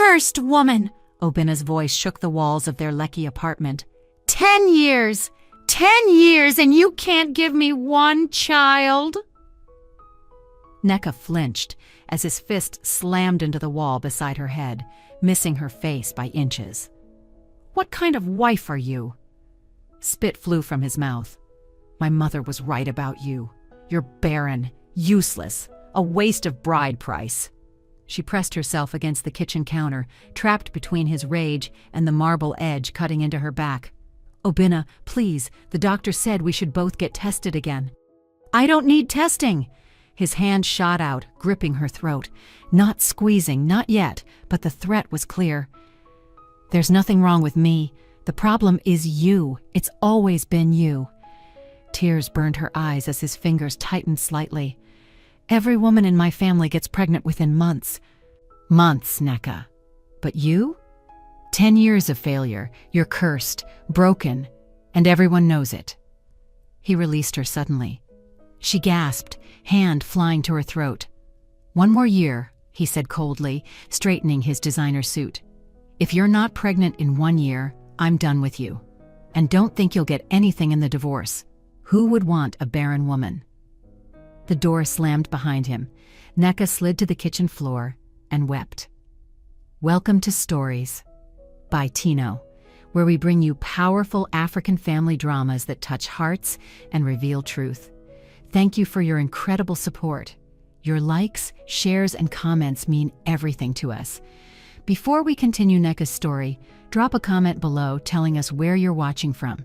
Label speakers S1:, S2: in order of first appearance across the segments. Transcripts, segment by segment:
S1: cursed woman! Obina's voice shook the walls of their Lecky apartment. 10 years! 10 years, and you can't give me one child? Neka flinched as his fist slammed into the wall beside her head, missing her face by inches. What kind of wife are you? Spit flew from his mouth. My mother was right about you. You're barren, useless, a waste of bride price. She pressed herself against the kitchen counter, trapped between his rage and the marble edge cutting into her back. Obina, please, the doctor said we should both get tested again. I don't need testing. His hand shot out, gripping her throat. Not squeezing, not yet, but the threat was clear. There's nothing wrong with me. The problem is you. It's always been you. Tears burned her eyes as his fingers tightened slightly. Every woman in my family gets pregnant within months. Months, Neka. But you? 10 years of failure. You're cursed, broken, and everyone knows it. He released her suddenly. She gasped, hand flying to her throat. 1 more year, he said coldly, straightening his designer suit. If you're not pregnant in 1 year, I'm done with you. And don't think you'll get anything in the divorce. Who would want a barren woman? The door slammed behind him. Neka slid to the kitchen floor and wept. Welcome to Stories by Tino, where we bring you powerful African family dramas that touch hearts and reveal truth. Thank you for your incredible support. Your likes, shares, and comments mean everything to us. Before we continue Neka's story, drop a comment below telling us where you're watching from.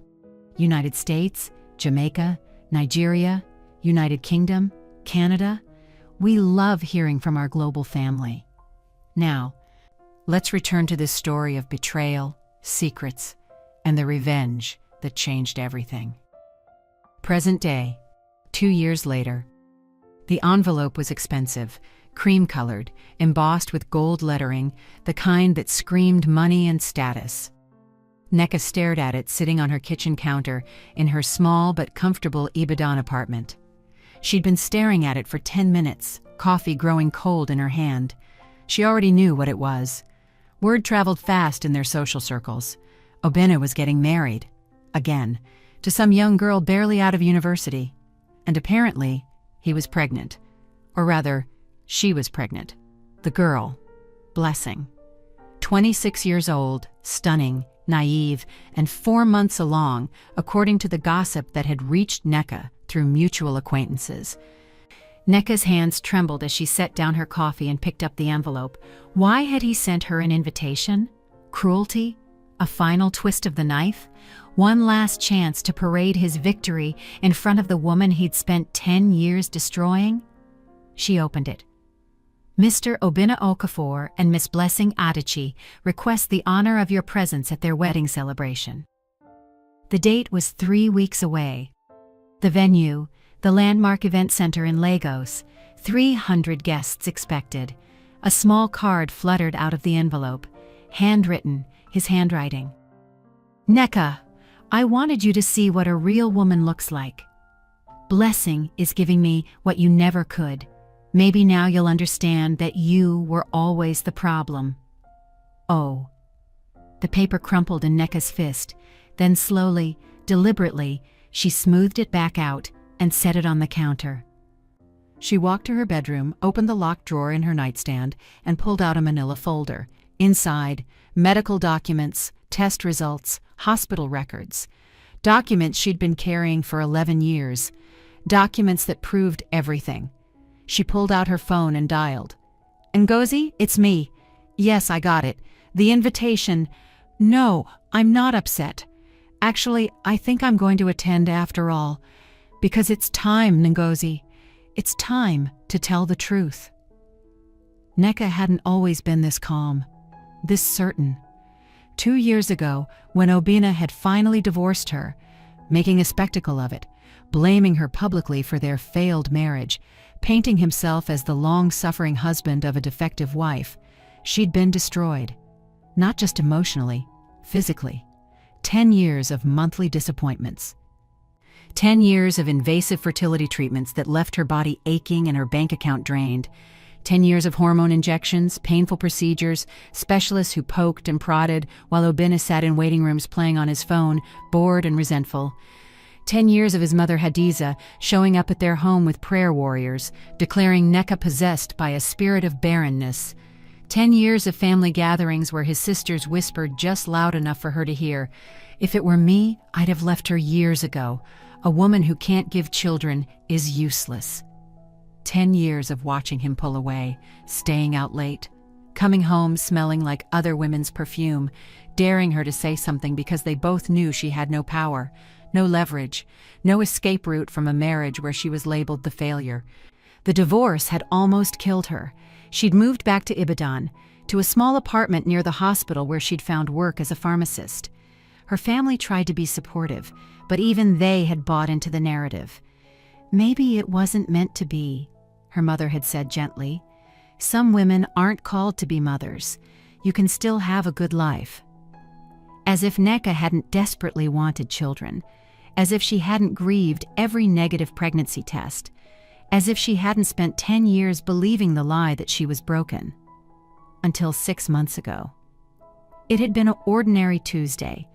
S1: United States, Jamaica, Nigeria, United Kingdom, Canada. We love hearing from our global family. Now, let's return to this story of betrayal, secrets, and the revenge that changed everything. Present day, 2 years later. The envelope was expensive, cream-colored, embossed with gold lettering, the kind that screamed money and status. Neka stared at it sitting on her kitchen counter in her small but comfortable Ibadan apartment. She'd been staring at it for 10 minutes, coffee growing cold in her hand. She already knew what it was. Word traveled fast in their social circles. Obina was getting married, again, to some young girl barely out of university. And apparently, he was pregnant. Or rather, she was pregnant. The girl, Blessing. 26 years old, stunning, naive, and 4 months along, according to the gossip that had reached Neka through mutual acquaintances. Neka's hands trembled as she set down her coffee and picked up the envelope. Why had he sent her an invitation? Cruelty? A final twist of the knife? One last chance to parade his victory in front of the woman he'd spent 10 years destroying? She opened it. Mr. Obina Okafor and Miss Blessing Adichie request the honor of your presence at their wedding celebration. The date was 3 weeks away. The venue, the landmark event center in Lagos, 300 guests expected. A small card fluttered out of the envelope, handwritten, his handwriting. Neka, I wanted you to see what a real woman looks like. Blessing is giving me what you never could. Maybe now you'll understand that you were always the problem. Oh. The paper crumpled in Neka's fist. Then slowly, deliberately, she smoothed it back out and set it on the counter. She walked to her bedroom, opened the locked drawer in her nightstand, and pulled out a manila folder. Inside, medical documents, test results, hospital records. Documents she'd been carrying for 11 years. Documents that proved everything. She pulled out her phone and dialed. Ngozi, it's me. Yes, I got it. The invitation. No, I'm not upset. Actually, I think I'm going to attend after all. Because it's time, Ngozi. It's time to tell the truth. Neka hadn't always been this calm, this certain. 2 years ago, when Obina had finally divorced her, making a spectacle of it, blaming her publicly for their failed marriage, painting himself as the long-suffering husband of a defective wife, she'd been destroyed. Not just emotionally, physically. 10 years of monthly disappointments. 10 years of invasive fertility treatments that left her body aching and her bank account drained. 10 years of hormone injections, painful procedures, specialists who poked and prodded while Obinna sat in waiting rooms playing on his phone, bored and resentful. 10 years of his mother Hadiza showing up at their home with prayer warriors, declaring Nneka possessed by a spirit of barrenness. 10 years of family gatherings where his sisters whispered just loud enough for her to hear, "If it were me, I'd have left her years ago. A woman who can't give children is useless." 10 years of watching him pull away, staying out late, coming home smelling like other women's perfume, daring her to say something because they both knew she had no power, no leverage, no escape route from a marriage where she was labeled the failure. The divorce had almost killed her. She'd moved back to Ibadan, to a small apartment near the hospital where she'd found work as a pharmacist. Her family tried to be supportive, but even they had bought into the narrative. "Maybe it wasn't meant to be," her mother had said gently. "Some women aren't called to be mothers. You can still have a good life." As if Nneka hadn't desperately wanted children, as if she hadn't grieved every negative pregnancy test, as if she hadn't spent 10 years believing the lie that she was broken. Until 6 months ago. It had been an ordinary Tuesday.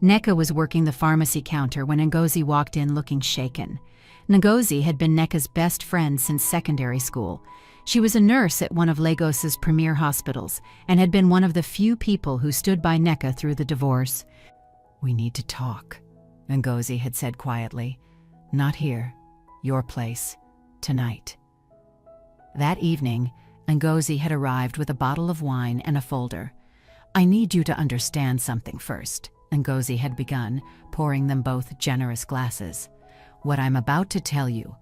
S1: Nneka was working the pharmacy counter when Ngozi walked in looking shaken. Ngozi had been Nneka's best friend since secondary school. She was a nurse at one of Lagos's premier hospitals and had been one of the few people who stood by Nneka through the divorce. "We need to talk," Ngozi had said quietly. "Not here. Your place. Tonight." That evening, Ngozi had arrived with a bottle of wine and a folder. "I need you to understand something first," Ngozi had begun, pouring them both generous glasses. "What I'm about to tell you,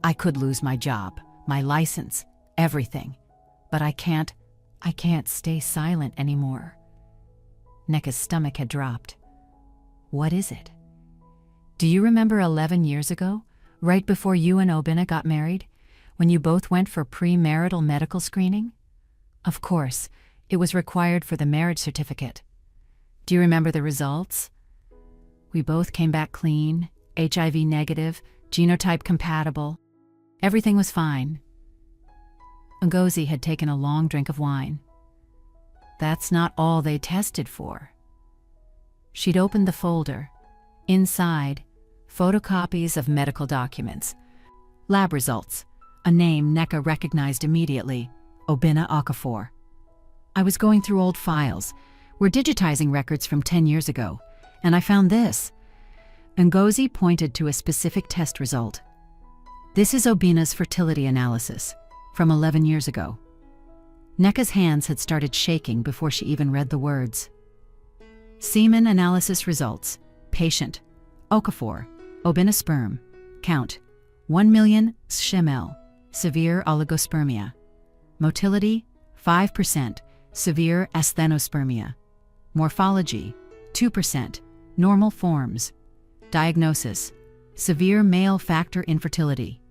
S1: I could lose my job, my license, everything. But I can't stay silent anymore." Nneka's stomach had dropped. "What is it?" "Do you remember 11 years ago, right before you and Obinna got married, when you both went for premarital medical screening? Of course, it was required for the marriage certificate. Do you remember the results? We both came back clean, HIV negative, genotype compatible. Everything was fine." Ngozi had taken a long drink of wine. "That's not all they tested for." She'd opened the folder. Inside, photocopies of medical documents. Lab results. A name Nneka recognized immediately, Obinna Okafor. "I was going through old files. We're digitizing records from 10 years ago, and I found this." Ngozi pointed to a specific test result. "This is Obinna's fertility analysis from 11 years ago." Nneka's hands had started shaking before she even read the words. "Semen analysis results. Patient. Okafor. Obinna sperm. Count. 1,000,000 shml. Severe oligospermia. Motility, 5%. Severe asthenospermia. Morphology, 2%. Normal forms. Diagnosis, severe male factor infertility.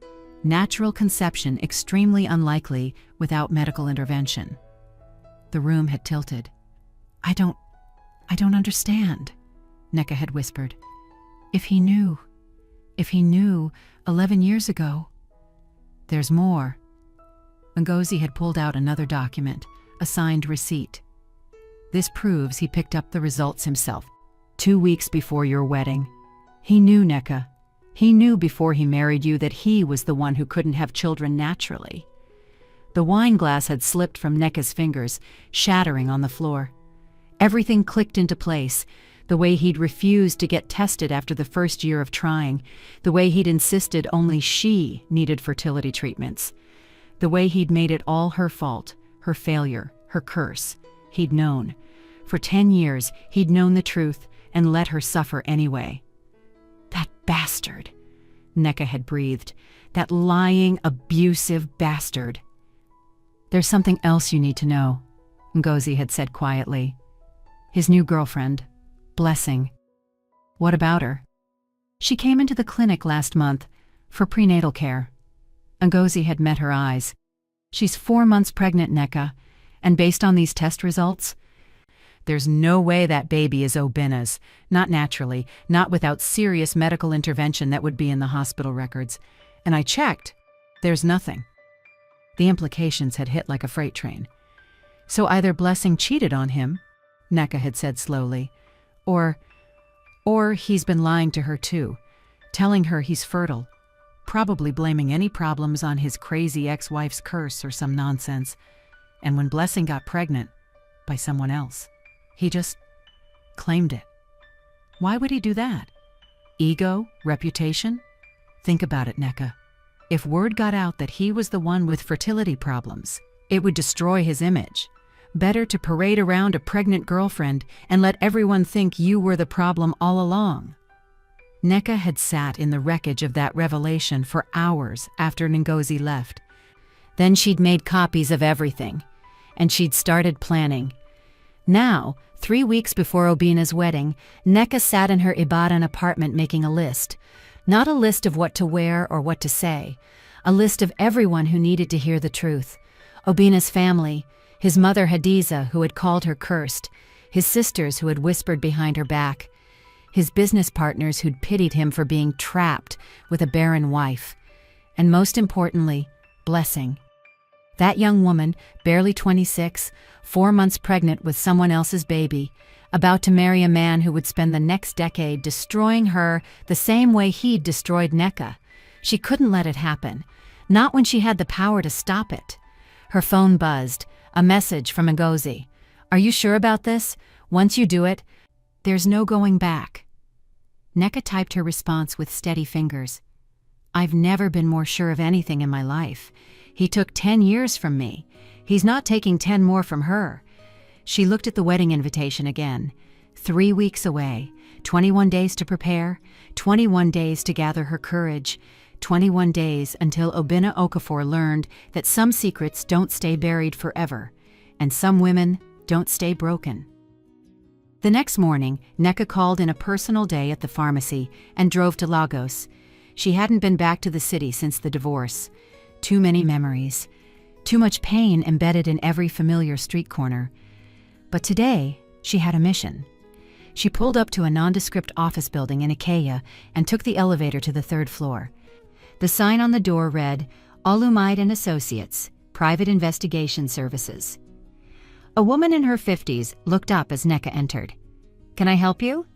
S1: Natural conception extremely unlikely without medical intervention." The room had tilted. I don't understand," Nneka had whispered. If he knew 11 years ago." "There's more." Ngozi had pulled out another document, a signed receipt. "This proves he picked up the results himself, 2 weeks before your wedding. He knew, Nneka. He knew before he married you that he was the one who couldn't have children naturally." The wine glass had slipped from Nneka's fingers, shattering on the floor. Everything clicked into place. The way he'd refused to get tested after the first year of trying, the way he'd insisted only she needed fertility treatments, the way he'd made it all her fault, her failure, her curse. He'd known. For 10 years, he'd known the truth and let her suffer anyway. "That bastard," Nneka had breathed. "That lying, abusive bastard." "There's something else you need to know," Ngozi had said quietly. "His new girlfriend, Blessing." "What about her?" "She came into the clinic last month for prenatal care." Ngozi had met her eyes. "She's 4 months pregnant, Nneka, and based on these test results, there's no way that baby is Obinna's. Not naturally, not without serious medical intervention that would be in the hospital records. And I checked. There's nothing." The implications had hit like a freight train. So either Blessing cheated on him, Nneka had said slowly, or he's been lying to her too, telling her he's fertile, probably blaming any problems on his crazy ex-wife's curse or some nonsense. And when Blessing got pregnant by someone else, he just claimed it. Why would he do that? Ego? Reputation? Think about it, Nneka. If word got out that he was the one with fertility problems, it would destroy his image. Better to parade around a pregnant girlfriend and let everyone think you were the problem all along. Nneka had sat in the wreckage of that revelation for hours after Ngozi left. Then she'd made copies of everything, and she'd started planning. Now, 3 weeks before Obina's wedding, Nneka sat in her Ibadan apartment making a list. Not a list of what to wear or what to say, a list of everyone who needed to hear the truth. Obina's family, his mother Hadiza, who had called her cursed, his sisters who had whispered behind her back, his business partners who'd pitied him for being trapped with a barren wife, and most importantly, Blessing. That young woman, barely 26, 4 months pregnant with someone else's baby, about to marry a man who would spend the next decade destroying her the same way he'd destroyed Nneka. She couldn't let it happen, not when she had the power to stop it. Her phone buzzed, a message from Ngozi. "Are you sure about this? Once you do it, there's no going back." Nneka typed her response with steady fingers. "I've never been more sure of anything in my life. He took 10 years from me. He's not taking 10 more from her." She looked at the wedding invitation again. 3 weeks away, 21 days to prepare, 21 days to gather her courage, 21 days until Obinna Okafor learned that some secrets don't stay buried forever, and some women don't stay broken. The next morning, Nneka called in a personal day at the pharmacy and drove to Lagos. She hadn't been back to the city since the divorce. Too many memories. Too much pain embedded in every familiar street corner. But today, she had a mission. She pulled up to a nondescript office building in Ikeya and took the elevator to the 3rd floor. The sign on the door read, "Olumide and Associates, Private Investigation Services." A woman in her 50s looked up as Nneka entered. "Can I help you?"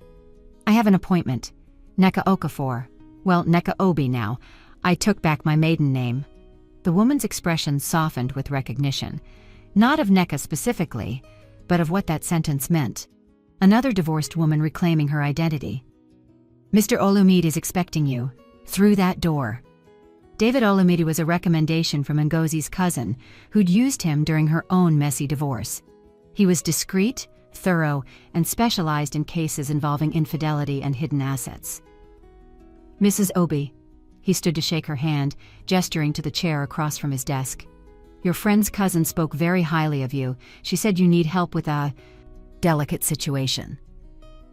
S1: "I have an appointment. Nneka Okafor. Well, Nneka Obi now. I took back my maiden name." The woman's expression softened with recognition. Not of Nneka specifically, but of what that sentence meant. Another divorced woman reclaiming her identity. "Mr. Olumide is expecting you. Through that door." David Olumide was a recommendation from Ngozi's cousin, who'd used him during her own messy divorce. He was discreet, thorough, and specialized in cases involving infidelity and hidden assets. "Mrs. Obi." He stood to shake her hand, gesturing to the chair across from his desk. "Your friend's cousin spoke very highly of you. She said you need help with a delicate situation.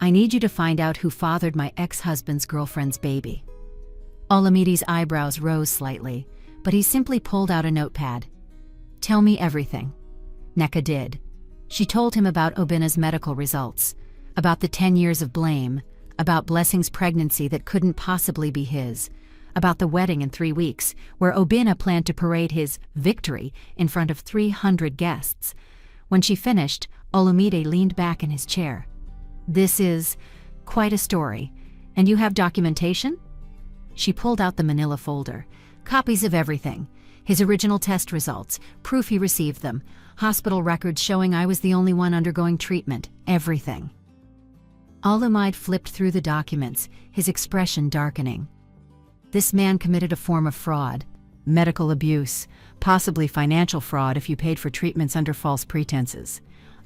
S1: I need you to find out who fathered my ex-husband's girlfriend's baby." Olumide's eyebrows rose slightly, but he simply pulled out a notepad. "Tell me everything." Nneka did. She told him about Obinna's medical results, about the 10 years of blame, about Blessing's pregnancy that couldn't possibly be his, about the wedding in 3 weeks, where Obinna planned to parade his victory in front of 300 guests. When she finished, Olumide leaned back in his chair. "This is quite a story. And you have documentation?" She pulled out the manila folder. "Copies of everything. His original test results, proof he received them, hospital records showing I was the only one undergoing treatment, everything." Olumide flipped through the documents, his expression darkening. This man committed a form of fraud, medical abuse, possibly financial fraud if you paid for treatments under false pretenses.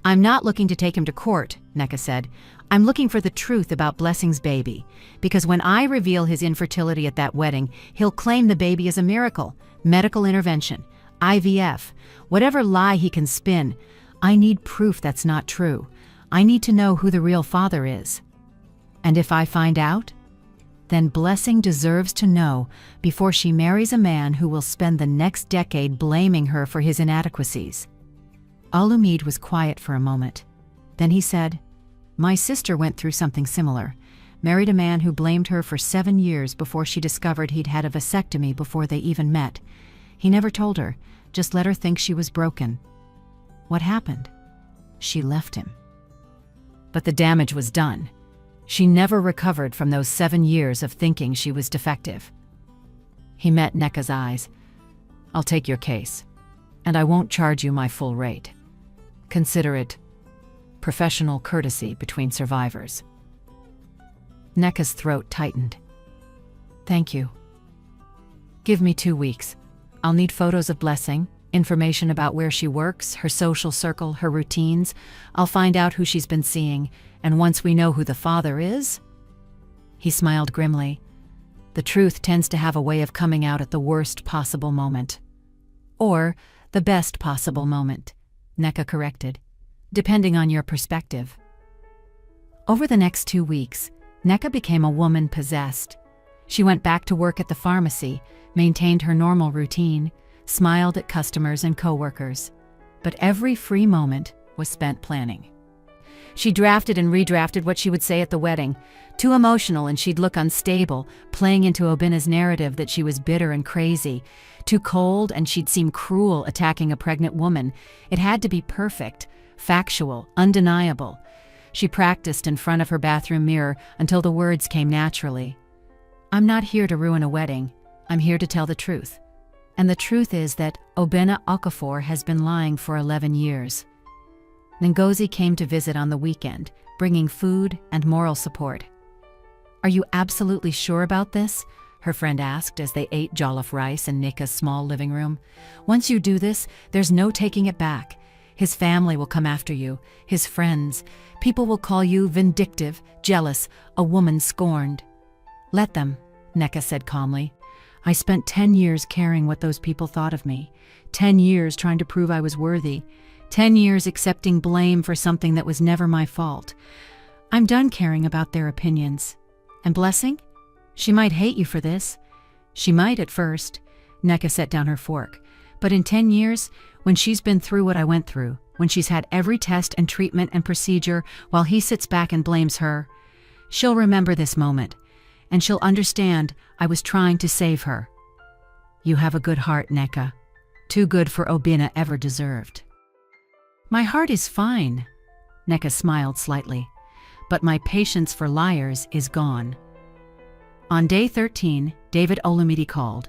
S1: "I'm not looking to take him to court," Nneka said. "I'm looking for the truth about Blessing's baby, because when I reveal his infertility at that wedding, he'll claim the baby is a miracle, medical intervention, IVF, whatever lie he can spin. I need proof that's not true. I need to know who the real father is. And if I find out, then Blessing deserves to know before she marries a man who will spend the next decade blaming her for his inadequacies." Olumide was quiet for a moment. Then he said, "My sister went through something similar. Married a man who blamed her for 7 years before she discovered he'd had a vasectomy before they even met. He never told her, Just let her think she was broken. What happened? She left him. But the damage was done. She never recovered from those 7 years of thinking she was defective. He met Neka's eyes. I'll take your case, and I won't charge you my full rate. Consider it professional courtesy between survivors. Neka's throat tightened. Thank you. Give me 2 weeks. I'll need photos of Blessing, information about where she works, her social circle, her routines. I'll find out who she's been seeing, and once we know who the father is... He smiled grimly. The truth tends to have a way of coming out at the worst possible moment. Or the best possible moment, Neka corrected, depending on your perspective. Over the next 2 weeks, Neka became a woman possessed. She went back to work at the pharmacy, maintained her normal routine, smiled at customers and coworkers. But every free moment was spent planning. She drafted and redrafted what she would say at the wedding. Too emotional and she'd look unstable, playing into Obina's narrative that she was bitter and crazy. Too cold and she'd seem cruel attacking a pregnant woman. It had to be perfect, factual, undeniable. She practiced in front of her bathroom mirror until the words came naturally. I'm not here to ruin a wedding. I'm here to tell the truth. And the truth is that Obina Okafor has been lying for 11 years. Ngozi came to visit on the weekend, bringing food and moral support. Are you absolutely sure about this? Her friend asked as they ate jollof rice in Neka's small living room. Once you do this, there's no taking it back. His family will come after you, his friends. People will call you vindictive, jealous, a woman scorned. Let them, Neka said calmly. I spent 10 years caring what those people thought of me. 10 years trying to prove I was worthy. 10 years accepting blame for something that was never my fault. I'm done caring about their opinions. And Blessing? She might hate you for this. She might at first. Neka set down her fork. But in 10 years, when she's been through what I went through, when she's had every test and treatment and procedure while he sits back and blames her, she'll remember this moment. And she'll understand I was trying to save her. You have a good heart, Neka. Too good for Obina ever deserved. My heart is fine, Neka smiled slightly, but my patience for liars is gone. On day 13, David Olumide called.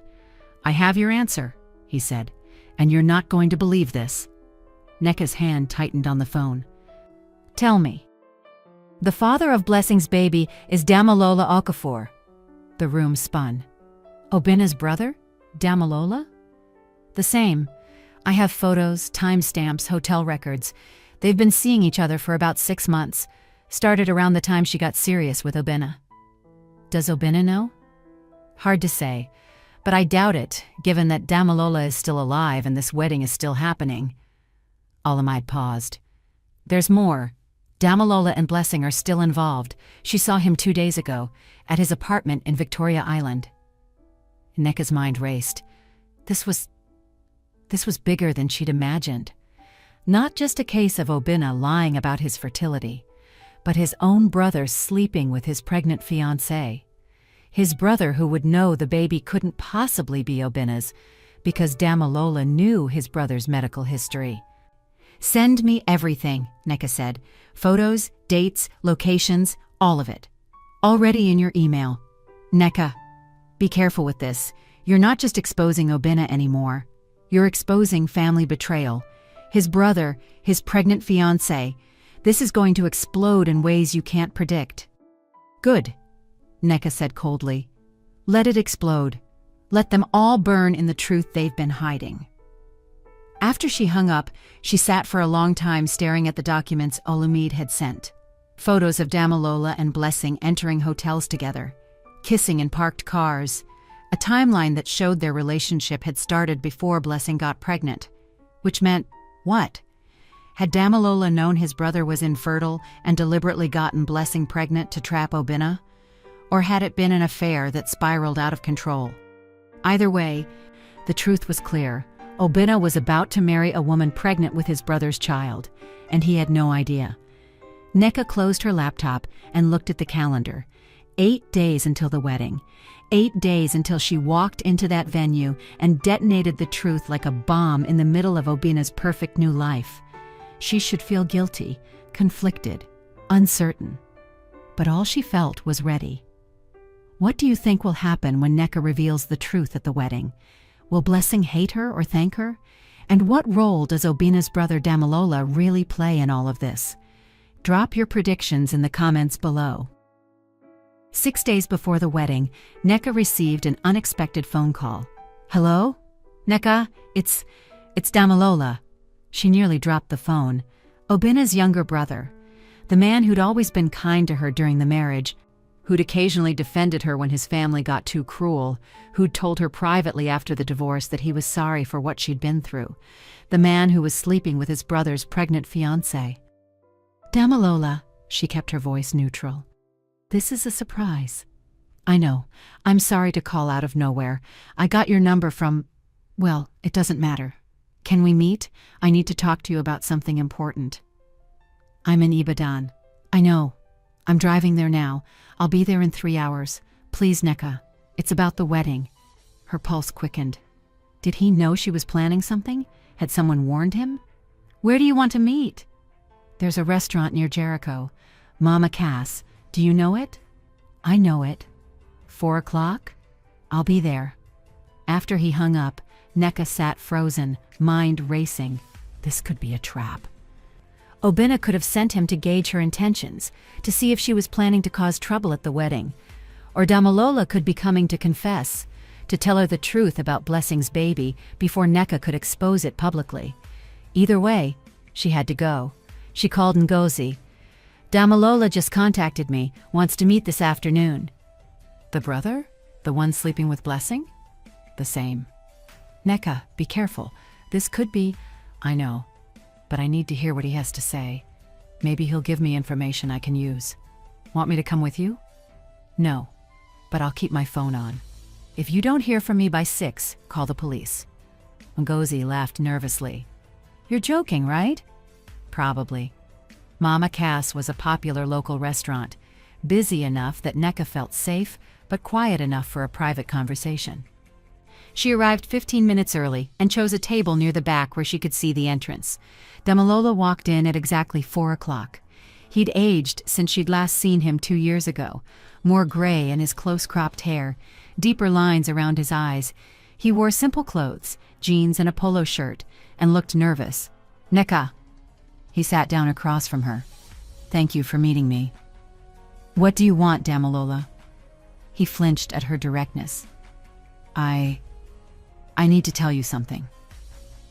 S1: I have your answer, he said, and you're not going to believe this. Neka's hand tightened on the phone. Tell me. The father of Blessing's baby is Damalola Okafor. The room spun. Obina's brother? Damalola? The same. I have photos, timestamps, hotel records. They've been seeing each other for about 6 months. Started around the time she got serious with Obina. Does Obina know? Hard to say, but I doubt it, given that Damalola is still alive and this wedding is still happening. Olumide paused. There's more. Damalola and Blessing are still involved. She saw him 2 days ago, at his apartment in Victoria Island. Neka's mind raced. This was bigger than she'd imagined. Not just a case of Obina lying about his fertility, but his own brother sleeping with his pregnant fiancée. His brother who would know the baby couldn't possibly be Obina's because Damalola knew his brother's medical history. Send me everything, Neka said. Photos, dates, locations, all of it. Already in your email. Neka, be careful with this. You're not just exposing Obina anymore. You're exposing family betrayal. His brother, his pregnant fiancée. This is going to explode in ways you can't predict. Good, Neka said coldly. Let it explode. Let them all burn in the truth they've been hiding. After she hung up, she sat for a long time staring at the documents Olumide had sent. Photos of Damalola and Blessing entering hotels together, kissing in parked cars, a timeline that showed their relationship had started before Blessing got pregnant. Which meant what? Had Damalola known his brother was infertile and deliberately gotten Blessing pregnant to trap Obina? Or had it been an affair that spiraled out of control? Either way, the truth was clear. Obina was about to marry a woman pregnant with his brother's child, and he had no idea. Neka closed her laptop and looked at the calendar. 8 days until the wedding. 8 days until she walked into that venue and detonated the truth like a bomb in the middle of Obina's perfect new life. She should feel guilty, conflicted, uncertain. But all she felt was ready. What do you think will happen when Nneka reveals the truth at the wedding? Will Blessing hate her or thank her? And what role does Obina's brother Damilola really play in all of this? Drop your predictions in the comments below. 6 days before the wedding, Nneka received an unexpected phone call. "Hello? Nneka, it's Damilola." She nearly dropped the phone. Obina's younger brother, the man who'd always been kind to her during the marriage, who'd occasionally defended her when his family got too cruel, who'd told her privately after the divorce that he was sorry for what she'd been through, the man who was sleeping with his brother's pregnant fiancée. "Damilola," she kept her voice neutral. "This is a surprise. I know. I'm sorry to call out of nowhere. I got your number from... well, it doesn't matter. Can we meet? I need to talk to you about something important." "I'm in Ibadan." "I know. I'm driving there now. I'll be there in 3 hours. Please, Nneka. It's about the wedding." Her pulse quickened. Did he know she was planning something? Had someone warned him? "Where do you want to meet?" "There's a restaurant near Jericho. Mama Cass. Do you know it?" "I know it." 4 o'clock? "I'll be there." After he hung up, Nneka sat frozen, mind racing. This could be a trap. Obina could have sent him to gauge her intentions, to see if she was planning to cause trouble at the wedding. Or Damilola could be coming to confess, to tell her the truth about Blessing's baby before Nneka could expose it publicly. Either way, she had to go. She called Ngozi. "Damilola just contacted me, wants to meet this afternoon." "The brother? The one sleeping with Blessing?" "The same." "Nneka, be careful. This could be..." "I know. But I need to hear what he has to say. Maybe he'll give me information I can use." "Want me to come with you?" "No, but I'll keep my phone on. If you don't hear from me by 6, call the police." Ngozi laughed nervously. "You're joking, right?" "Probably." Mama Cass was a popular local restaurant, busy enough that Nneka felt safe, but quiet enough for a private conversation. She arrived 15 minutes early and chose a table near the back where she could see the entrance. Damilola walked in at exactly 4 o'clock. He'd aged since she'd last seen him 2 years ago, more gray in his close-cropped hair, deeper lines around his eyes. He wore simple clothes, jeans and a polo shirt, and looked nervous. "Nneka." He sat down across from her. "Thank you for meeting me." "What do you want, Damilola?" He flinched at her directness. I need to tell you something.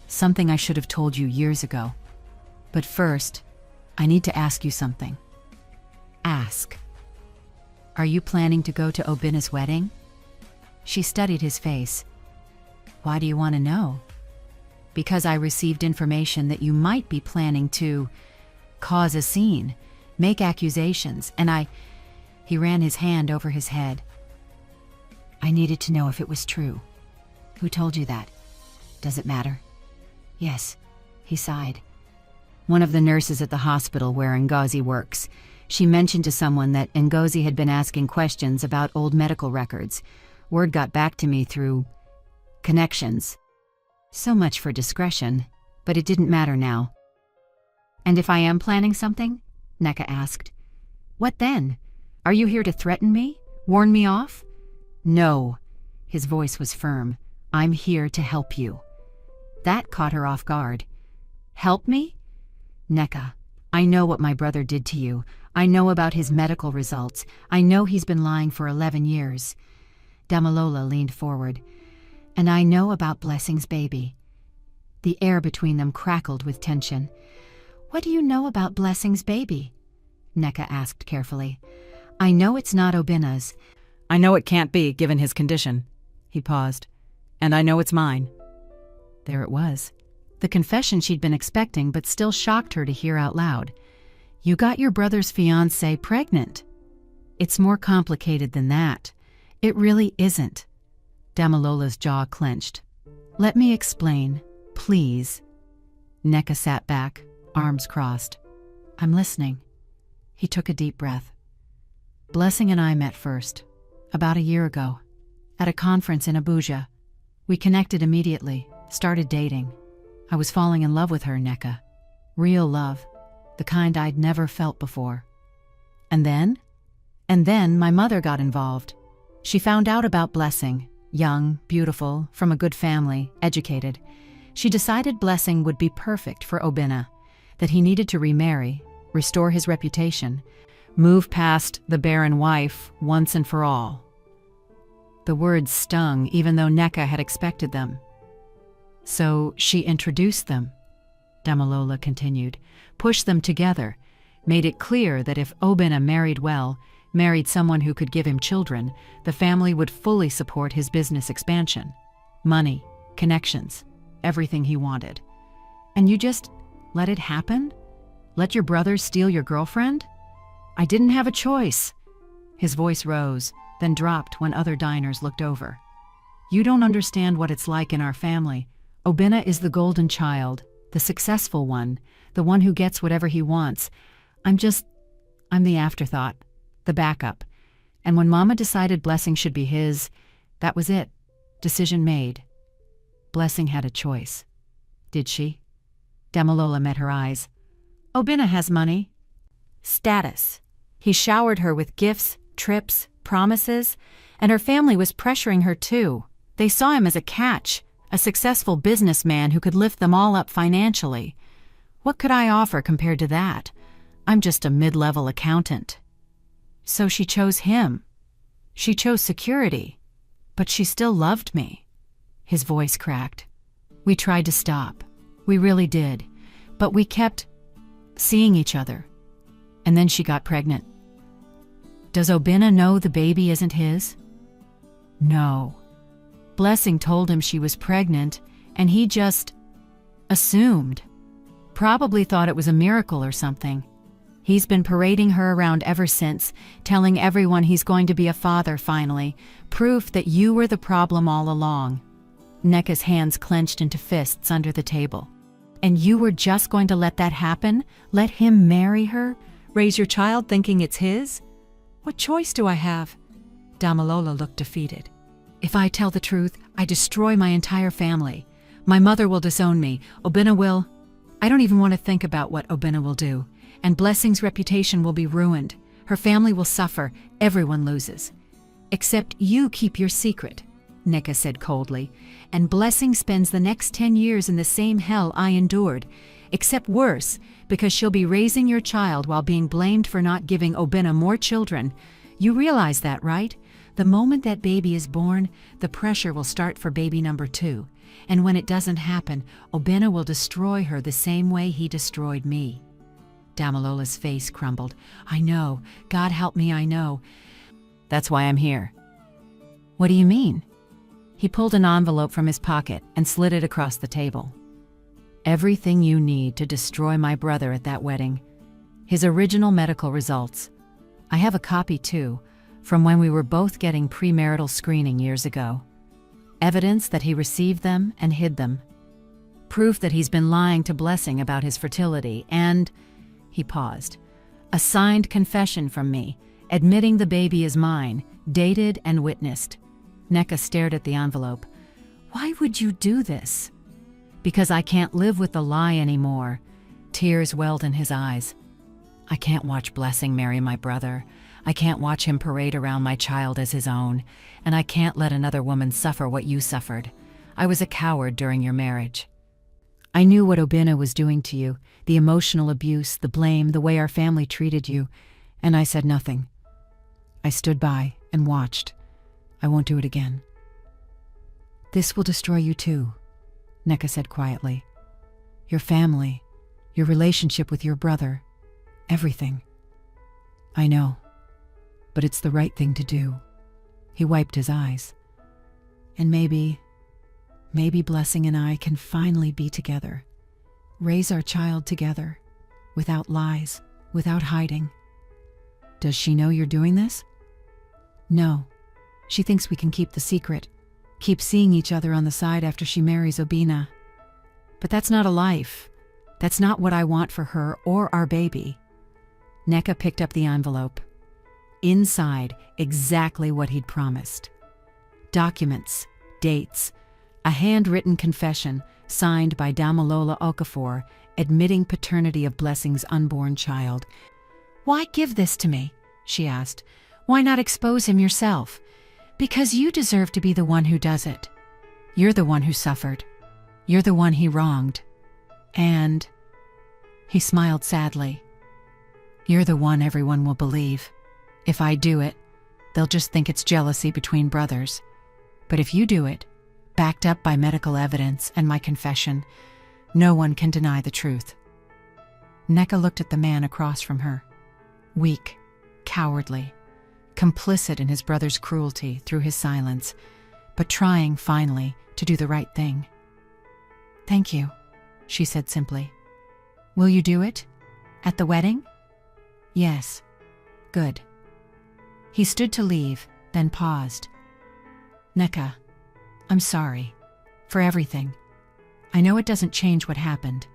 S1: Something I should have told you years ago. But first, I need to ask you something." "Ask." "Are you planning to go to Obina's wedding?" She studied his face. "Why do you want to know?" "Because I received information that you might be planning to cause a scene, make accusations, and He ran his hand over his head. "I needed to know if it was true." "Who told you that? Does it matter?" "Yes," he sighed. "One of the nurses at the hospital where Ngozi works. She mentioned to someone that Ngozi had been asking questions about old medical records. Word got back to me through connections. So much for discretion, but it didn't matter now." "And if I am planning something?" Nneka asked. "What then? Are you here to threaten me? Warn me off?" "No." His voice was firm. "I'm here to help you." That caught her off guard. "Help me?" "Nneka, I know what my brother did to you. I know about his medical results. I know he's been lying for 11 years. Damilola leaned forward. "And I know about Blessing's baby." The air between them crackled with tension. "What do you know about Blessing's baby?" Nneka asked carefully. "I know it's not Obina's." "I know it can't be, given his condition." He paused. "And I know it's mine." There it was. The confession she'd been expecting but still shocked her to hear out loud. "You got your brother's fiancée pregnant." "It's more complicated than that." "It really isn't." Damilola's jaw clenched. "Let me explain, please." Nneka sat back, arms crossed. "I'm listening." He took a deep breath. Blessing and I met first, about a year ago, at a conference in Abuja. We connected immediately, started dating. I was falling in love with her, Nneka. Real love, the kind I'd never felt before. And then my mother got involved. She found out about Blessing, young, beautiful, from a good family, educated. She decided Blessing would be perfect for Obinna, that he needed to remarry, restore his reputation, move past the barren wife once and for all. The words stung, even though Nneka had expected them. So she introduced them, Damalola continued, pushed them together, made it clear that if Obinna married well, married someone who could give him children, the family would fully support his business expansion. Money, connections, everything he wanted. And you just let it happen? Let your brother steal your girlfriend? I didn't have a choice. His voice rose, then dropped when other diners looked over. You don't understand what it's like in our family. Obinna is the golden child, the successful one, the one who gets whatever he wants. I'm the afterthought, the backup. And when Mama decided Blessing should be his, that was it. Decision made. Blessing had a choice. Did she? Damalola met her eyes. Obinna has money. Status. He showered her with gifts, trips, promises, and her family was pressuring her too. They saw him as a catch, a successful businessman who could lift them all up financially. What could I offer compared to that? I'm just a mid-level accountant. So she chose him. She chose security. But she still loved me. His voice cracked. We tried to stop. We really did. But we kept seeing each other. And then she got pregnant. Does Obinna know the baby isn't his? No. Blessing told him she was pregnant, and he just assumed. Probably thought it was a miracle or something. He's been parading her around ever since, telling everyone he's going to be a father finally, proof that you were the problem all along. Nneka's hands clenched into fists under the table. And you were just going to let that happen? Let him marry her? Raise your child thinking it's his? What choice do I have? Damalola looked defeated. If I tell the truth, I destroy my entire family. My mother will disown me. Obinna will. I don't even want to think about what Obinna will do. And Blessing's reputation will be ruined. Her family will suffer. Everyone loses. Except you keep your secret, Nneka said coldly. And Blessing spends the next 10 years in the same hell I endured. Except worse, because she'll be raising your child while being blamed for not giving Obinna more children. You realize that, right? The moment that baby is born, the pressure will start for baby number 2. And when it doesn't happen, Obinna will destroy her the same way he destroyed me. Damalola's face crumbled. I know. God help me, I know. That's why I'm here. What do you mean? He pulled an envelope from his pocket and slid it across the table. Everything you need to destroy my brother at that wedding. His original medical results. I have a copy too, from when we were both getting premarital screening years ago. Evidence that he received them and hid them. Proof that he's been lying to Blessing about his fertility and, he paused, a signed confession from me, admitting the baby is mine, dated and witnessed. Nneka stared at the envelope. Why would you do this? Because I can't live with the lie anymore. Tears welled in his eyes. I can't watch Blessing marry my brother. I can't watch him parade around my child as his own. And I can't let another woman suffer what you suffered. I was a coward during your marriage. I knew what Obinna was doing to you, the emotional abuse, the blame, the way our family treated you, and I said nothing. I stood by and watched. I won't do it again. This will destroy you too, Nneka said quietly. Your family, your relationship with your brother, everything. I know, but it's the right thing to do. He wiped his eyes. And maybe Blessing and I can finally be together. Raise our child together, without lies, without hiding. Does she know you're doing this? No. She thinks we can keep the secret, keep seeing each other on the side after she marries Obinna. But that's not a life. That's not what I want for her or our baby. Nneka picked up the envelope. Inside, exactly what he'd promised. Documents, dates, a handwritten confession signed by Damalola Okafor admitting paternity of Blessing's unborn child. "Why give this to me?" she asked. "Why not expose him yourself? Because you deserve to be the one who does it. You're the one who suffered. You're the one he wronged. And," he smiled sadly, "you're the one everyone will believe. If I do it, they'll just think it's jealousy between brothers. But if you do it, backed up by medical evidence and my confession, no one can deny the truth." Nneka looked at the man across from her. Weak, cowardly, complicit in his brother's cruelty through his silence, but trying, finally, to do the right thing. "Thank you," she said simply. "Will you do it? At the wedding?" "Yes." "Good." He stood to leave, then paused. "Nneka, I'm sorry. For everything. I know it doesn't change what happened,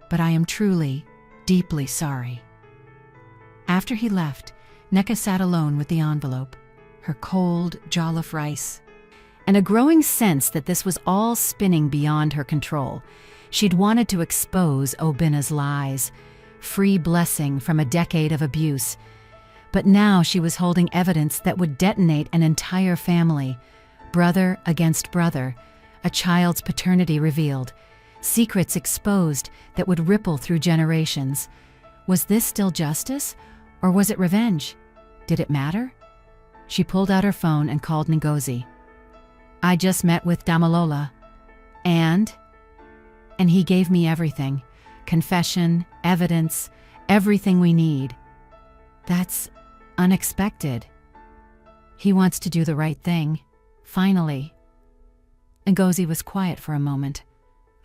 S1: but I am truly, deeply sorry." After he left, Nneka sat alone with the envelope, her cold jollof rice, and a growing sense that this was all spinning beyond her control. She'd wanted to expose Obinna's lies, free Blessing from a decade of abuse. But now she was holding evidence that would detonate an entire family, brother against brother, a child's paternity revealed, secrets exposed that would ripple through generations. Was this still justice, or was it revenge? Did it matter? She pulled out her phone and called Ngozi. "I just met with Damalola, and he gave me everything. Confession, evidence, everything we need. That's unexpected. He wants to do the right thing. Finally." Ngozi was quiet for a moment.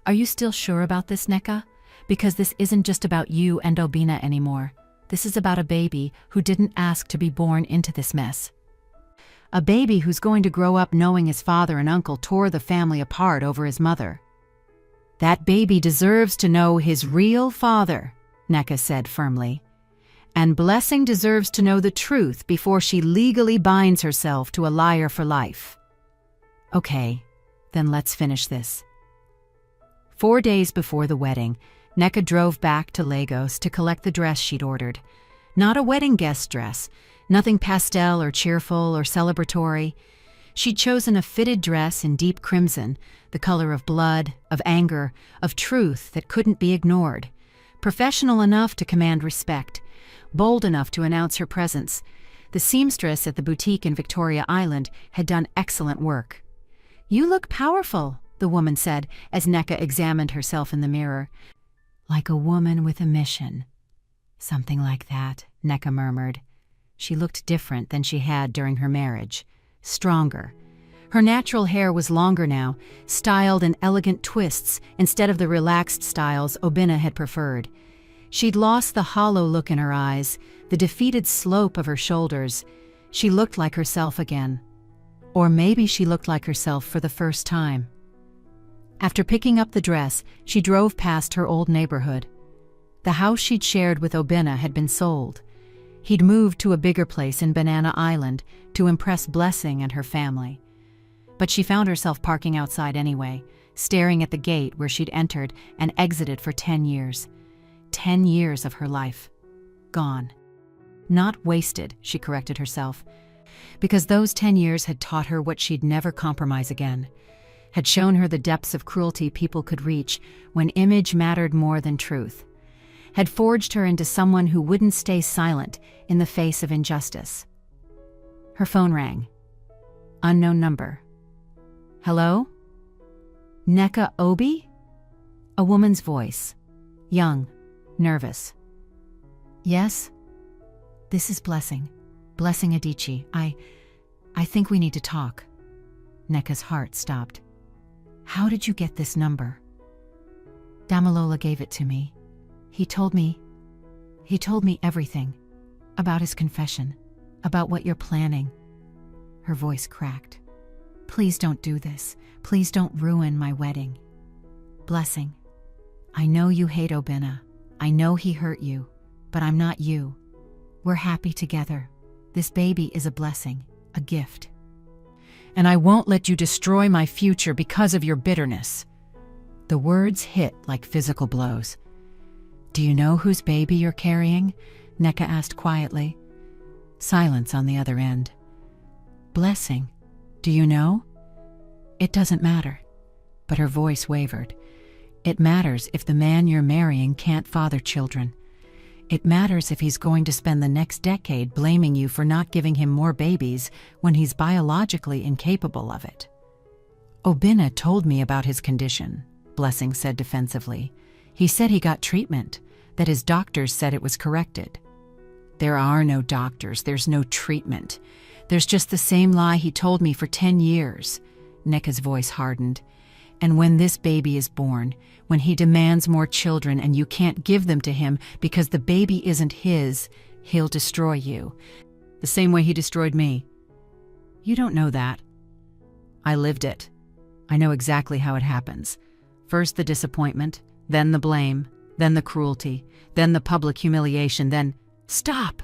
S1: "Are you still sure about this, Nneka? Because this isn't just about you and Obinna anymore. This is about a baby who didn't ask to be born into this mess. A baby who's going to grow up knowing his father and uncle tore the family apart over his mother. That baby deserves to know his real father," Nneka said firmly. "And Blessing deserves to know the truth before she legally binds herself to a liar for life." "Okay, then let's finish this." 4 days before the wedding, Nneka drove back to Lagos to collect the dress she'd ordered. Not a wedding guest dress, nothing pastel or cheerful or celebratory. She'd chosen a fitted dress in deep crimson, the color of blood, of anger, of truth that couldn't be ignored. Professional enough to command respect, bold enough to announce her presence. The seamstress at the boutique in Victoria Island had done excellent work. "You look powerful," the woman said as Nneka examined herself in the mirror. "Like a woman with a mission." "Something like that," Nneka murmured. She looked different than she had during her marriage. Stronger. Her natural hair was longer now, styled in elegant twists instead of the relaxed styles Obinna had preferred. She'd lost the hollow look in her eyes, the defeated slope of her shoulders. She looked like herself again. Or maybe she looked like herself for the first time. After picking up the dress, she drove past her old neighborhood. The house she'd shared with Obinna had been sold. He'd moved to a bigger place in Banana Island to impress Blessing and her family. But she found herself parking outside anyway, staring at the gate where she'd entered and exited for 10 years. 10 years of her life. Gone. Not wasted, she corrected herself, because those 10 years had taught her what she'd never compromise again, had shown her the depths of cruelty people could reach when image mattered more than truth, had forged her into someone who wouldn't stay silent in the face of injustice. Her phone rang. Unknown number. "Hello? Nneka Obi?" A woman's voice. Young, nervous. "Yes? This is Blessing. Blessing Adichie. I think we need to talk." Nneka's heart stopped. "How did you get this number?" "Damalola gave it to me. He told me everything. About his confession. About what you're planning." Her voice cracked. "Please don't do this. Please don't ruin my wedding. Blessing, I know you hate Obinna. I know he hurt you. But I'm not you. We're happy together. This baby is a blessing, a gift. And I won't let you destroy my future because of your bitterness." The words hit like physical blows. "Do you know whose baby you're carrying?" Nneka asked quietly. Silence on the other end. "Blessing, do you know?" "It doesn't matter." But her voice wavered. "It matters if the man you're marrying can't father children. It matters if he's going to spend the next decade blaming you for not giving him more babies when he's biologically incapable of it." "Obinna told me about his condition," Blessing said defensively. "He said he got treatment, that his doctors said it was corrected." "There are no doctors, there's no treatment. There's just the same lie he told me for 10 years. Nneka's voice hardened. "And when this baby is born, when he demands more children and you can't give them to him because the baby isn't his, he'll destroy you. The same way he destroyed me." "You don't know that." "I lived it. I know exactly how it happens. First the disappointment, then the blame, then the cruelty, then the public humiliation, then—" "Stop!"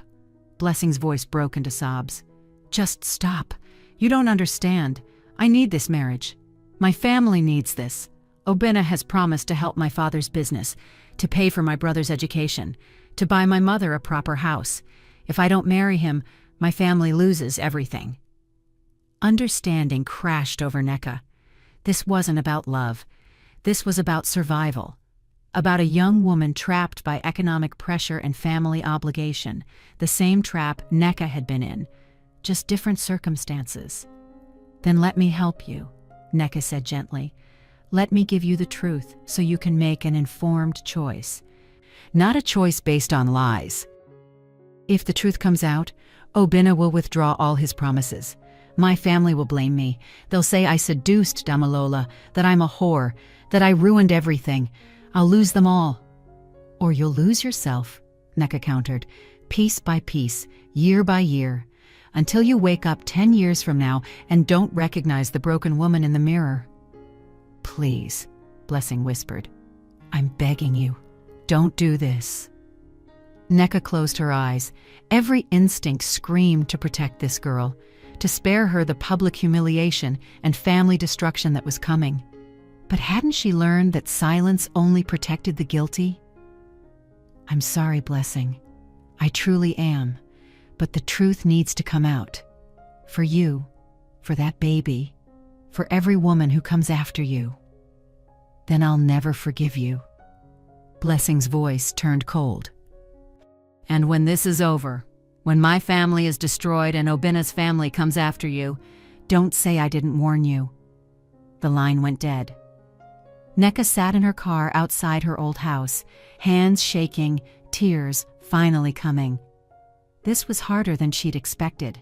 S1: Blessing's voice broke into sobs. "Just stop. You don't understand. I need this marriage. My family needs this. Obinna has promised to help my father's business, to pay for my brother's education, to buy my mother a proper house. If I don't marry him, my family loses everything." Understanding crashed over Nneka. This wasn't about love. This was about survival. About a young woman trapped by economic pressure and family obligation, the same trap Nneka had been in, just different circumstances. "Then let me help you," Nneka said gently. "Let me give you the truth so you can make an informed choice. Not a choice based on lies. If the truth comes out, Obinna will withdraw all his promises. My family will blame me. They'll say I seduced Damalola, that I'm a whore, that I ruined everything. I'll lose them all." "Or you'll lose yourself," Nneka countered, "piece by piece, year by year, until you wake up 10 years from now and don't recognize the broken woman in the mirror." "Please," Blessing whispered. "I'm begging you, don't do this." Nneka closed her eyes. Every instinct screamed to protect this girl, to spare her the public humiliation and family destruction that was coming. But hadn't she learned that silence only protected the guilty? "I'm sorry, Blessing. I truly am. But the truth needs to come out. For you, for that baby, for every woman who comes after you. Then I'll never forgive you." Blessing's voice turned cold. "And when this is over, when my family is destroyed and Obinna's family comes after you, don't say I didn't warn you." The line went dead. Nneka sat in her car outside her old house, hands shaking, tears finally coming. This was harder than she'd expected.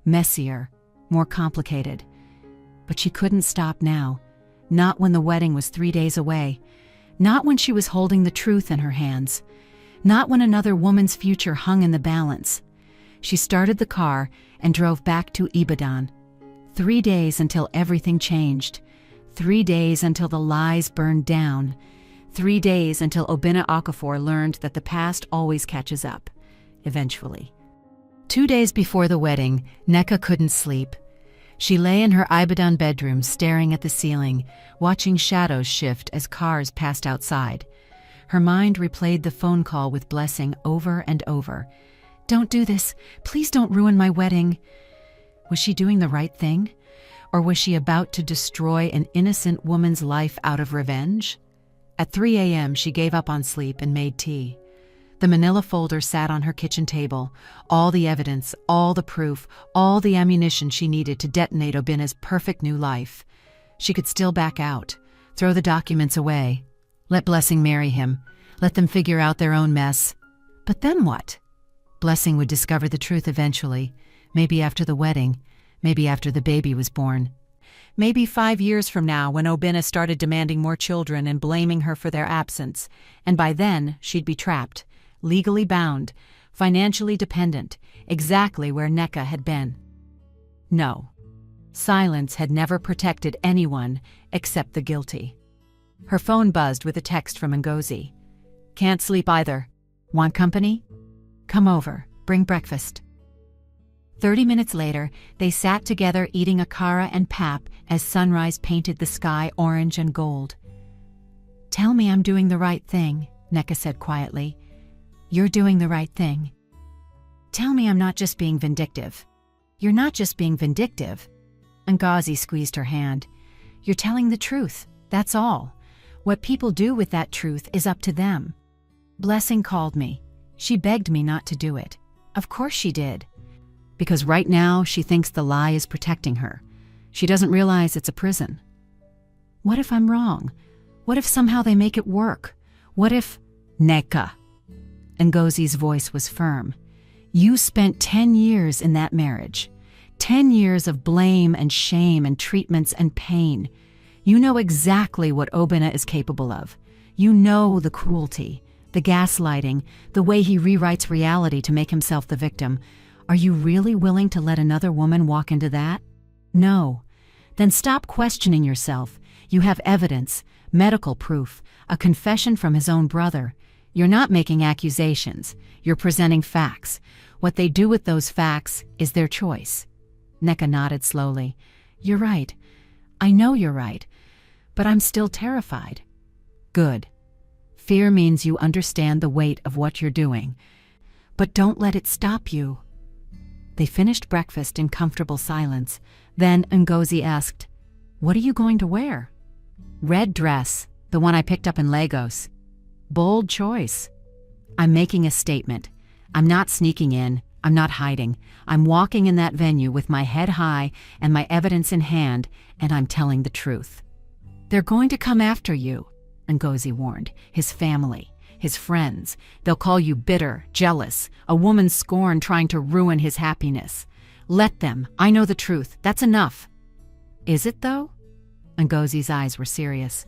S1: Messier, more complicated. But she couldn't stop now. Not when the wedding was 3 days away. Not when she was holding the truth in her hands. Not when another woman's future hung in the balance. She started the car and drove back to Ibadan. 3 days until everything changed. 3 days until the lies burned down. 3 days until Obinna Okafor learned that the past always catches up. Eventually. 2 days before the wedding, Nneka couldn't sleep. She lay in her Ibadan bedroom staring at the ceiling, watching shadows shift as cars passed outside. Her mind replayed the phone call with Blessing over and over. "Don't do this. Please don't ruin my wedding." Was she doing the right thing? Or was she about to destroy an innocent woman's life out of revenge? At 3 a.m., she gave up on sleep and made tea. The manila folder sat on her kitchen table, all the evidence, all the proof, all the ammunition she needed to detonate Obinna's perfect new life. She could still back out, throw the documents away, let Blessing marry him, let them figure out their own mess. But then what? Blessing would discover the truth eventually, maybe after the wedding, maybe after the baby was born. Maybe 5 years from now when Obinna started demanding more children and blaming her for their absence, and by then she'd be trapped, legally bound, financially dependent, exactly where Nneka had been. No, silence had never protected anyone except the guilty. Her phone buzzed with a text from Ngozi. "Can't sleep either. Want company? Come over, bring breakfast." 30 minutes later, they sat together eating akara and pap as sunrise painted the sky orange and gold. "Tell me I'm doing the right thing," Neka said quietly. "You're doing the right thing. Tell me I'm not just being vindictive." "You're not just being vindictive." Ngozi squeezed her hand. "You're telling the truth, that's all. What people do with that truth is up to them." Blessing called me. She begged me not to do it. Of course she did. Because right now she thinks the lie is protecting her. She doesn't realize it's a prison. What if I'm wrong? What if somehow they make it work? What if— Neka. Ngozi's voice was firm. You spent 10 years in that marriage. 10 years of blame and shame and treatments and pain. You know exactly what Obinna is capable of. You know the cruelty, the gaslighting, the way he rewrites reality to make himself the victim. Are you really willing to let another woman walk into that? No. Then stop questioning yourself. You have evidence, medical proof, a confession from his own brother. You're not making accusations. You're presenting facts. What they do with those facts is their choice. Neka nodded slowly. You're right. I know you're right. But I'm still terrified. Good. Fear means you understand the weight of what you're doing. But don't let it stop you. They finished breakfast in comfortable silence. Then Ngozi asked, "What are you going to wear?" "Red dress, the one I picked up in Lagos." "Bold choice." "I'm making a statement. I'm not sneaking in. I'm not hiding. I'm walking in that venue with my head high and my evidence in hand, and I'm telling the truth." "They're going to come after you," Ngozi warned. "His family, his friends. They'll call you bitter, jealous, a woman scorned trying to ruin his happiness. Let them. I know the truth. That's enough." "Is it, though?" Ngozi's eyes were serious.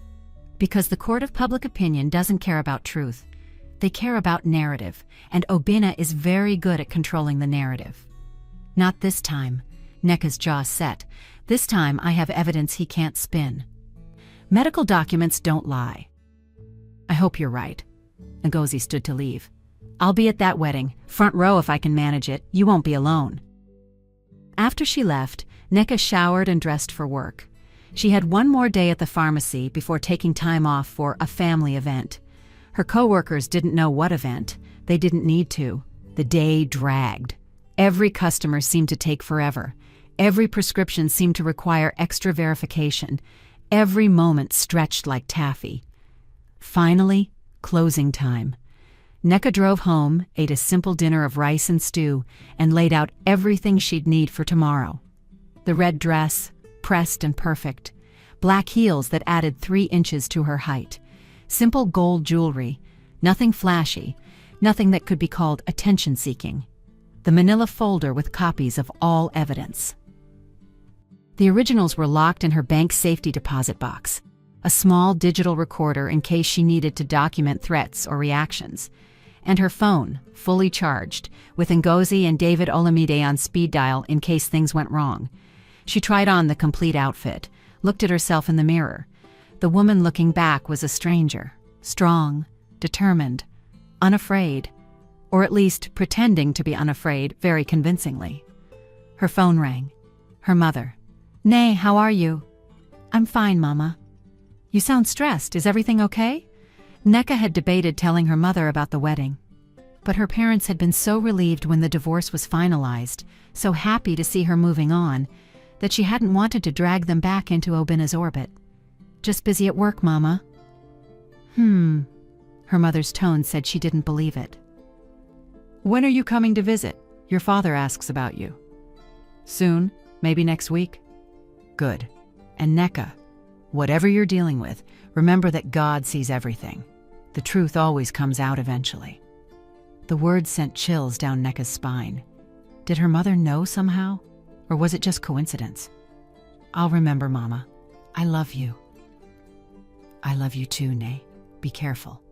S1: "Because the court of public opinion doesn't care about truth. They care about narrative, and Obinna is very good at controlling the narrative." "Not this time." Neka's jaw set. "This time I have evidence he can't spin. Medical documents don't lie." "I hope you're right." Ngozi stood to leave. "I'll be at that wedding, front row if I can manage it. You won't be alone." After she left, Neka showered and dressed for work. She had one more day at the pharmacy before taking time off for a family event. Her coworkers didn't know what event. They didn't need to. The day dragged. Every customer seemed to take forever. Every prescription seemed to require extra verification. Every moment stretched like taffy. Finally, closing time. Neka drove home, ate a simple dinner of rice and stew, and laid out everything she'd need for tomorrow. The red dress, pressed and perfect. Black heels that added 3 inches to her height. Simple gold jewelry. Nothing flashy. Nothing that could be called attention-seeking. The manila folder with copies of all evidence. The originals were locked in her bank safety deposit box. A small digital recorder in case she needed to document threats or reactions. And her phone, fully charged, with Ngozi and David Olamide on speed dial in case things went wrong. She tried on the complete outfit, looked at herself in the mirror. The woman looking back was a stranger, strong, determined, unafraid, or at least pretending to be unafraid very convincingly. Her phone rang. Her mother. "Nay, how are you?" "I'm fine, Mama." "You sound stressed. Is everything okay?" Neka had debated telling her mother about the wedding. But her parents had been so relieved when the divorce was finalized, so happy to see her moving on, that she hadn't wanted to drag them back into Obinna's orbit. "Just busy at work, Mama." Her mother's tone said she didn't believe it. "When are you coming to visit? Your father asks about you." "Soon, maybe next week." "Good. And Neka, whatever you're dealing with, remember that God sees everything. The truth always comes out eventually." The words sent chills down Neka's spine. Did her mother know somehow? Or was it just coincidence? "I'll remember, Mama. I love you." "I love you too, Nay. Be careful."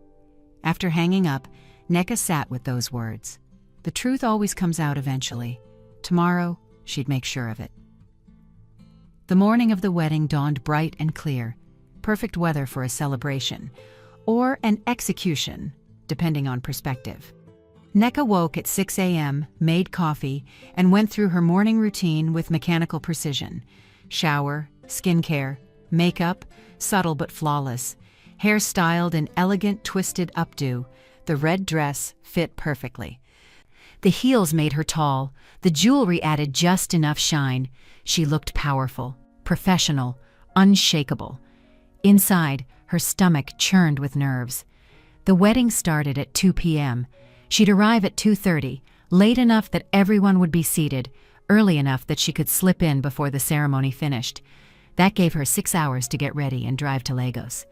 S1: After hanging up, Neka sat with those words. The truth always comes out eventually. Tomorrow, she'd make sure of it. The morning of the wedding dawned bright and clear, perfect weather for a celebration, or an execution, depending on perspective. Nneka woke at 6 a.m., made coffee, and went through her morning routine with mechanical precision. Shower, skincare, makeup, subtle but flawless. Hair styled in elegant twisted updo. The red dress fit perfectly. The heels made her tall. The jewelry added just enough shine. She looked powerful, professional, unshakable. Inside, her stomach churned with nerves. The wedding started at 2 p.m. She'd arrive at 2:30, late enough that everyone would be seated, early enough that she could slip in before the ceremony finished. That gave her 6 hours to get ready and drive to Lagos.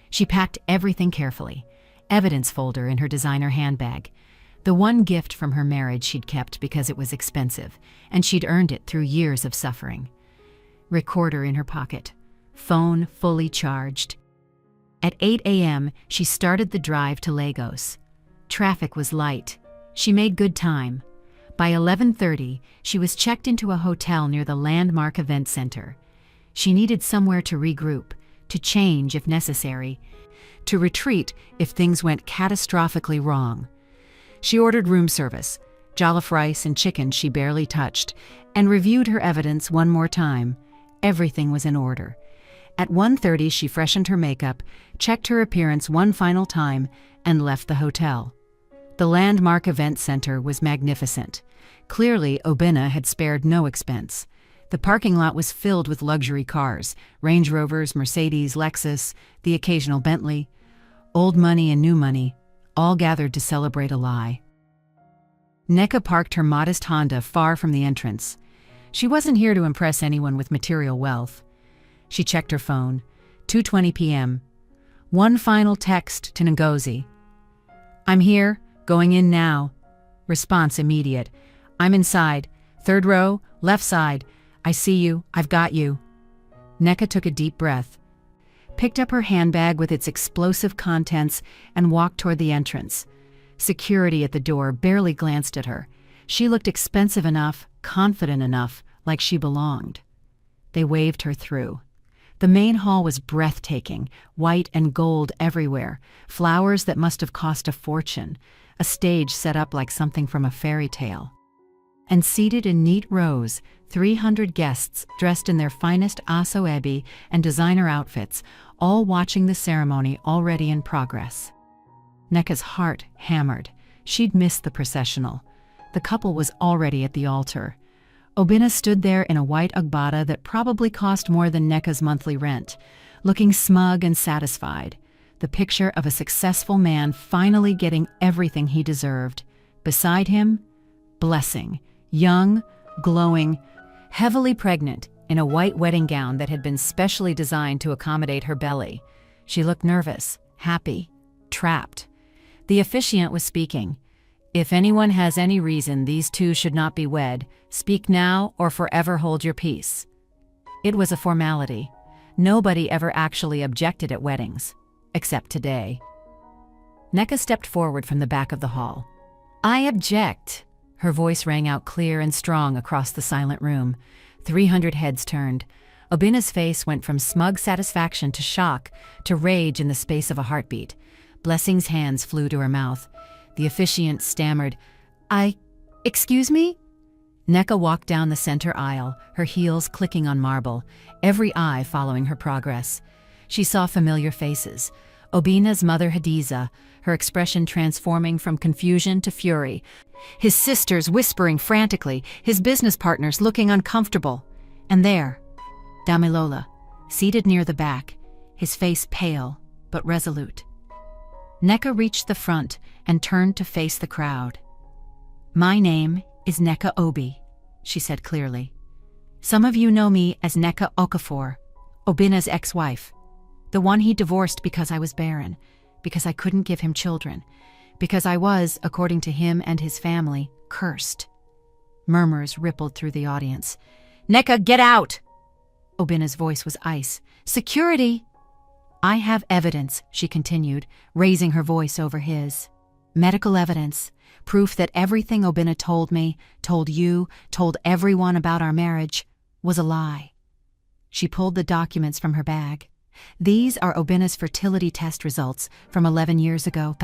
S1: She packed everything carefully. Evidence folder in her designer handbag. The one gift from her marriage she'd kept because it was expensive, and she'd earned it through years of suffering. Recorder in her pocket. Phone fully charged. At 8 a.m., she started the drive to Lagos. Traffic was light. She made good time. By 11:30, she was checked into a hotel near the landmark event center. She needed somewhere to regroup, to change if necessary, to retreat if things went catastrophically wrong. She ordered room service, jollof rice and chicken she barely touched, and reviewed her evidence one more time. Everything was in order. At 1:30, she freshened her makeup, checked her appearance one final time, and left the hotel. The landmark event center was magnificent. Clearly, Obinna had spared no expense. The parking lot was filled with luxury cars, Range Rovers, Mercedes, Lexus, the occasional Bentley. Old money and new money, all gathered to celebrate a lie. Nneka parked her modest Honda far from the entrance. She wasn't here to impress anyone with material wealth. She checked her phone. 2:20 p.m. One final text to Ngozi. "I'm here, going in now." Response immediate. "I'm inside. Third row, left side. I see you, I've got you." Nneka took a deep breath, picked up her handbag with its explosive contents, and walked toward the entrance. Security at the door barely glanced at her. She looked expensive enough, confident enough, like she belonged. They waved her through. The main hall was breathtaking, white and gold everywhere, flowers that must have cost a fortune, a stage set up like something from a fairy tale. And seated in neat rows, 300 guests dressed in their finest aso-ebi and designer outfits, all watching the ceremony already in progress. Nneka's heart hammered. She'd missed the processional. The couple was already at the altar. Obinna stood there in a white agbada that probably cost more than Nneka's monthly rent, looking smug and satisfied, the picture of a successful man finally getting everything he deserved. Beside him, Blessing, young, glowing, heavily pregnant, in a white wedding gown that had been specially designed to accommodate her belly. She looked nervous, happy, trapped. The officiant was speaking. "If anyone has any reason these two should not be wed, speak now or forever hold your peace." It was a formality. Nobody ever actually objected at weddings, except today. Nneka stepped forward from the back of the hall. "I object." Her voice rang out clear and strong across the silent room. 300 heads turned. Obinna's face went from smug satisfaction to shock to rage in the space of a heartbeat. Blessing's hands flew to her mouth. The officiant stammered, Excuse me?" Nneka walked down the center aisle, her heels clicking on marble, every eye following her progress. She saw familiar faces. Obinna's mother Hadiza, her expression transforming from confusion to fury. His sisters whispering frantically, his business partners looking uncomfortable. And there, Damilola, seated near the back, his face pale but resolute. Nneka reached the front and turned to face the crowd. "My name is Nneka Obi," she said clearly. "Some of you know me as Nneka Okafor, Obinna's ex-wife, the one he divorced because I was barren, because I couldn't give him children, because I was, according to him and his family, cursed." Murmurs rippled through the audience. "Nneka, get out!" Obinna's voice was ice. "Security!" "I have evidence," she continued, raising her voice over his. "Medical evidence, proof that everything Obinna told me, told you, told everyone about our marriage, was a lie." She pulled the documents from her bag. "These are Obinna's fertility test results from 11 years ago,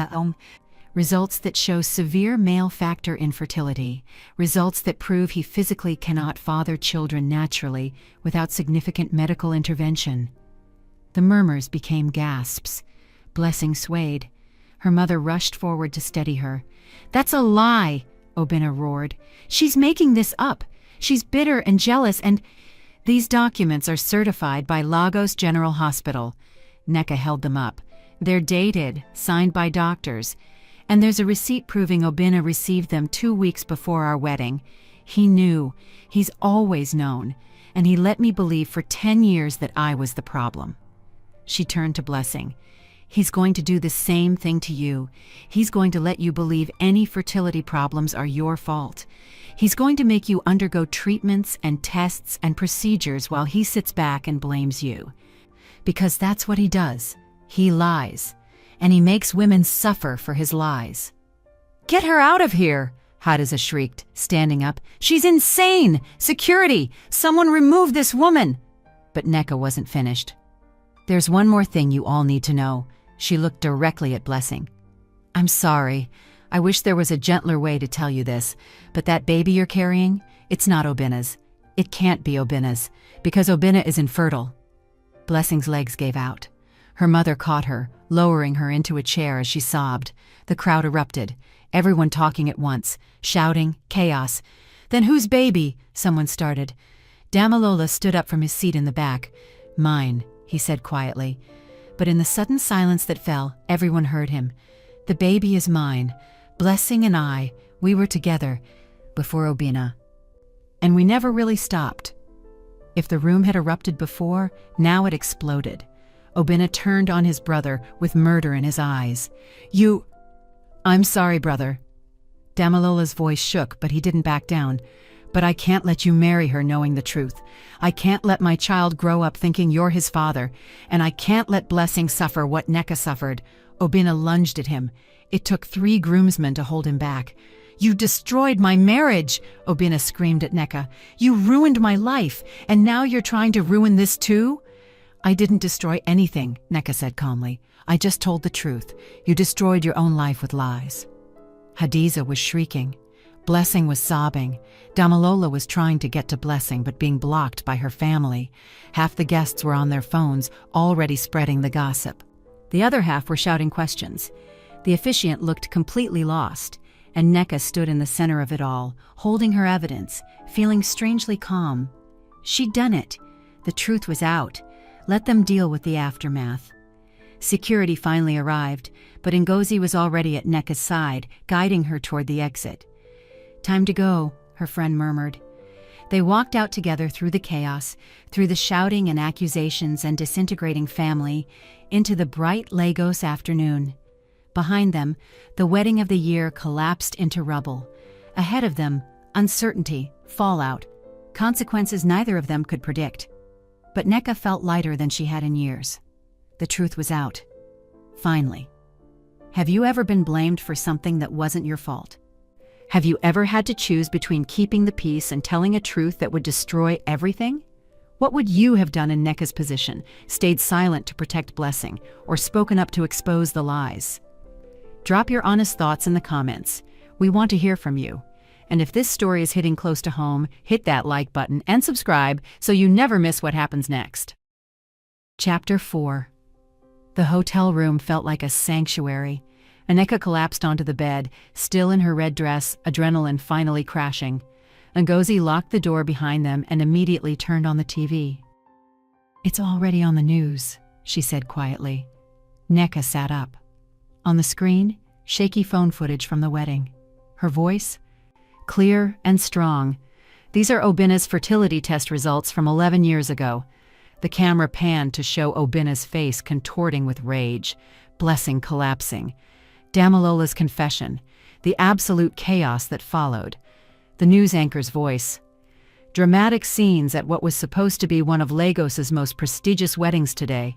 S1: Results that show severe male factor infertility. Results that prove he physically cannot father children naturally without significant medical intervention. The murmurs became gasps. Blessing swayed. Her mother rushed forward to steady her. "That's a lie," Obinna roared. "She's making this up. She's bitter and jealous and—" "These documents are certified by Lagos General Hospital." Nneka held them up. "They're dated, signed by doctors. And there's a receipt proving Obinna received them 2 weeks before our wedding. He knew. He's always known. And he let me believe for 10 years that I was the problem." She turned to Blessing. "He's going to do the same thing to you. He's going to let you believe any fertility problems are your fault. He's going to make you undergo treatments and tests and procedures while he sits back and blames you. Because that's what he does. He lies. And he makes women suffer for his lies." "Get her out of here!" Hadassah shrieked, standing up. "She's insane! Security! Someone remove this woman!" But Nneka wasn't finished. "There's one more thing you all need to know." She looked directly at Blessing. "I'm sorry. I wish there was a gentler way to tell you this, but that baby you're carrying, it's not Obinna's. It can't be Obinna's, because Obinna is infertile." Blessing's legs gave out. Her mother caught her, lowering her into a chair as she sobbed. The crowd erupted, everyone talking at once, shouting, chaos. "Then whose baby?" someone started. Damalola stood up from his seat in the back. "Mine," he said quietly. But in the sudden silence that fell, everyone heard him. "The baby is mine. Blessing and I, we were together before Obinna. And we never really stopped." If the room had erupted before, now it exploded. Obinna turned on his brother with murder in his eyes. "You—" "I'm sorry, brother." Damalola's voice shook, but he didn't back down. "But I can't let you marry her knowing the truth. I can't let my child grow up thinking you're his father. And I can't let Blessing suffer what Nneka suffered." Obinna lunged at him. It took 3 groomsmen to hold him back. "You destroyed my marriage!" Obinna screamed at Nneka. "You ruined my life, and now you're trying to ruin this too?" "I didn't destroy anything," Nneka said calmly. "I just told the truth. You destroyed your own life with lies." Hadiza was shrieking. Blessing was sobbing. Damalola was trying to get to Blessing but being blocked by her family. Half the guests were on their phones, already spreading the gossip. The other half were shouting questions. The officiant looked completely lost, and Nneka stood in the center of it all, holding her evidence, feeling strangely calm. She'd done it. The truth was out. Let them deal with the aftermath. Security finally arrived, but Ngozi was already at Nneka's side, guiding her toward the exit. "Time to go," her friend murmured. They walked out together through the chaos, through the shouting and accusations and disintegrating family, into the bright Lagos afternoon. Behind them, the wedding of the year collapsed into rubble. Ahead of them, uncertainty, fallout, consequences neither of them could predict. But Nneka felt lighter than she had in years. The truth was out. Finally. Have you ever been blamed for something that wasn't your fault? Have you ever had to choose between keeping the peace and telling a truth that would destroy everything? What would you have done in Nneka's position? Stayed silent to protect Blessing, or spoken up to expose the lies? Drop your honest thoughts in the comments. We want to hear from you. And if this story is hitting close to home, hit that like button and subscribe so you never miss what happens next. Chapter 4. The hotel room felt like a sanctuary. Nneka collapsed onto the bed, still in her red dress, adrenaline finally crashing. Ngozi locked the door behind them and immediately turned on the TV. "It's already on the news," she said quietly. Nneka sat up. On the screen, shaky phone footage from the wedding. Her voice? Clear and strong. "These are Obinna's fertility test results from 11 years ago." The camera panned to show Obinna's face contorting with rage, Blessing collapsing. Damalola's confession, the absolute chaos that followed. The news anchor's voice. "Dramatic scenes at what was supposed to be one of Lagos's most prestigious weddings today.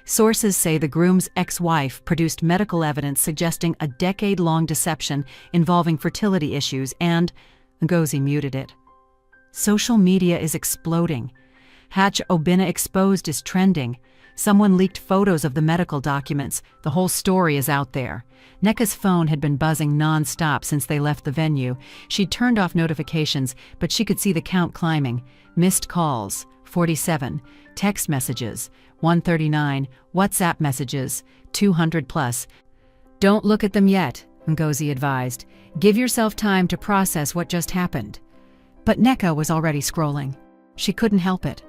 S1: Sources say the groom's ex-wife produced medical evidence suggesting a decade-long deception involving fertility issues and—" Ngozi muted it. "Social media is exploding. Hatch Obinna exposed is trending. Someone leaked photos of the medical documents. The whole story is out there. Neka's phone had been buzzing non-stop since they left the venue. She'd turned off notifications, but she could see the count climbing. Missed calls, 47. Text messages, 139. WhatsApp messages, 200 plus. Don't look at them yet, Ngozi advised. Give yourself time to process what just happened. But Neka was already scrolling. She couldn't help it.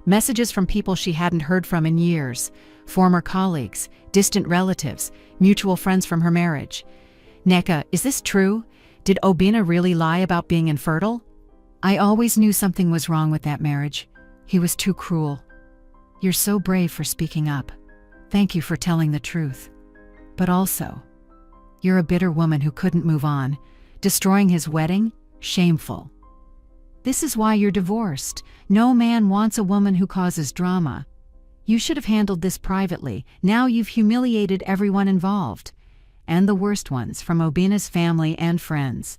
S1: Messages from people she hadn't heard from in years. Former colleagues, distant relatives, mutual friends from her marriage. Neka, is this true? Did Obinna really lie about being infertile? I always knew something was wrong with that marriage. He was too cruel. You're so brave for speaking up. Thank you for telling the truth. But also, you're a bitter woman who couldn't move on. Destroying his wedding? Shameful. This is why you're divorced. No man wants a woman who causes drama. You should have handled this privately. Now you've humiliated everyone involved. And the worst ones, from Obinna's family and friends.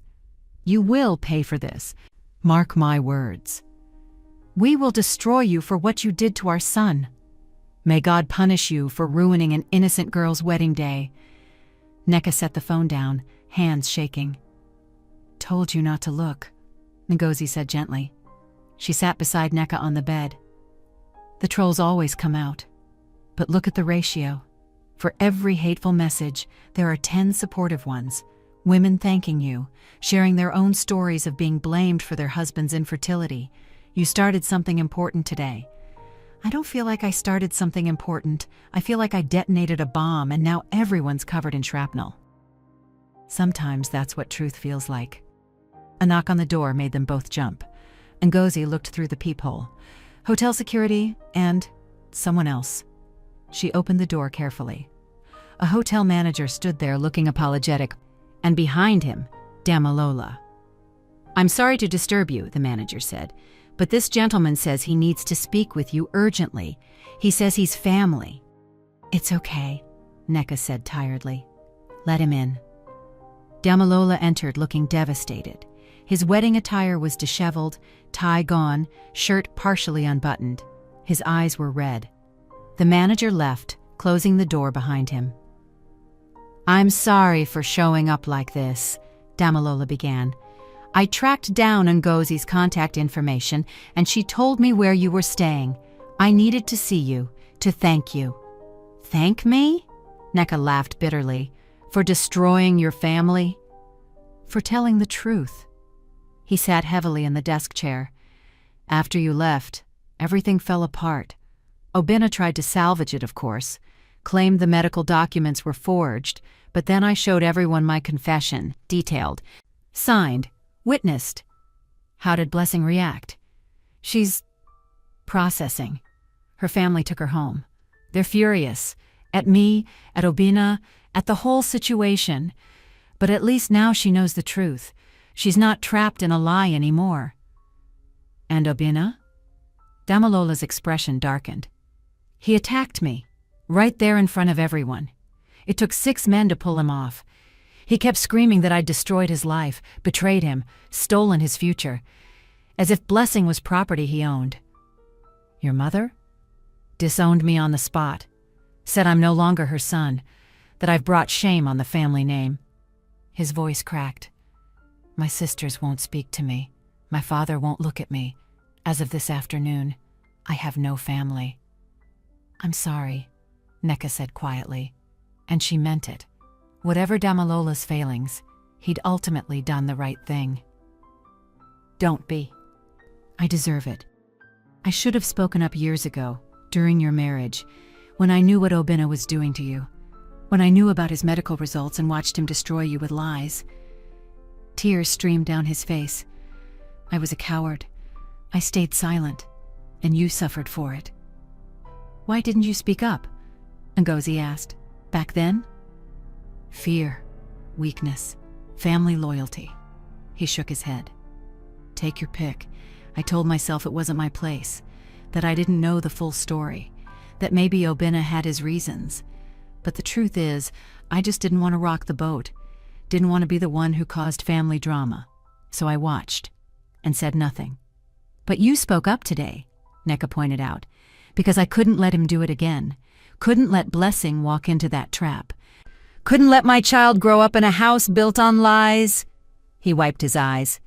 S1: You will pay for this. Mark my words. We will destroy you for what you did to our son. May God punish you for ruining an innocent girl's wedding day. Neka set the phone down, hands shaking. Told you not to look, Ngozi said gently. She sat beside Neka on the bed. The trolls always come out. But look at the ratio. For every hateful message, there are 10 supportive ones. Women thanking you, sharing their own stories of being blamed for their husband's infertility. You started something important today. I don't feel like I started something important. I feel like I detonated a bomb and now everyone's covered in shrapnel. Sometimes that's what truth feels like. A knock on the door made them both jump. Ngozi looked through the peephole. Hotel security and someone else. She opened the door carefully. A hotel manager stood there looking apologetic, and behind him, Damalola. I'm sorry to disturb you, the manager said, but this gentleman says he needs to speak with you urgently. He says he's family. It's okay, Neka said tiredly. Let him in. Damalola entered looking devastated. His wedding attire was disheveled, tie gone, shirt partially unbuttoned. His eyes were red. The manager left, closing the door behind him. I'm sorry for showing up like this, Damalola began. I tracked down Ngozi's contact information, and she told me where you were staying. I needed to see you, to thank you. Thank me? Neka laughed bitterly. For destroying your family? For telling the truth. He sat heavily in the desk chair. After you left, everything fell apart. Obinna tried to salvage it, of course, claimed the medical documents were forged, but then I showed everyone my confession, detailed, signed, witnessed. How did Blessing react? She's processing. Her family took her home. They're furious. At me, at Obinna, at the whole situation. But at least now she knows the truth. She's not trapped in a lie anymore. And Obinna? Damalola's expression darkened. He attacked me, right there in front of everyone. It took 6 men to pull him off. He kept screaming that I'd destroyed his life, betrayed him, stolen his future, as if Blessing was property he owned. Your mother? Disowned me on the spot. Said I'm no longer her son, that I've brought shame on the family name. His voice cracked. My sisters won't speak to me. My father won't look at me. As of this afternoon, I have no family. I'm sorry, Neka said quietly, and she meant it. Whatever Damalola's failings, he'd ultimately done the right thing. Don't be. I deserve it. I should have spoken up years ago, during your marriage, when I knew what Obinna was doing to you, when I knew about his medical results and watched him destroy you with lies. Tears streamed down his face. I was a coward. I stayed silent, and you suffered for it. Why didn't you speak up? Ngozi asked. Back then? Fear, weakness, family loyalty. He shook his head. Take your pick. I told myself it wasn't my place, that I didn't know the full story, that maybe Obinna had his reasons. But the truth is, I just didn't want to rock the boat, didn't want to be the one who caused family drama. So I watched, and said nothing. But you spoke up today, Neka pointed out, because I couldn't let him do it again. Couldn't let Blessing walk into that trap. Couldn't let my child grow up in a house built on lies. He wiped his eyes.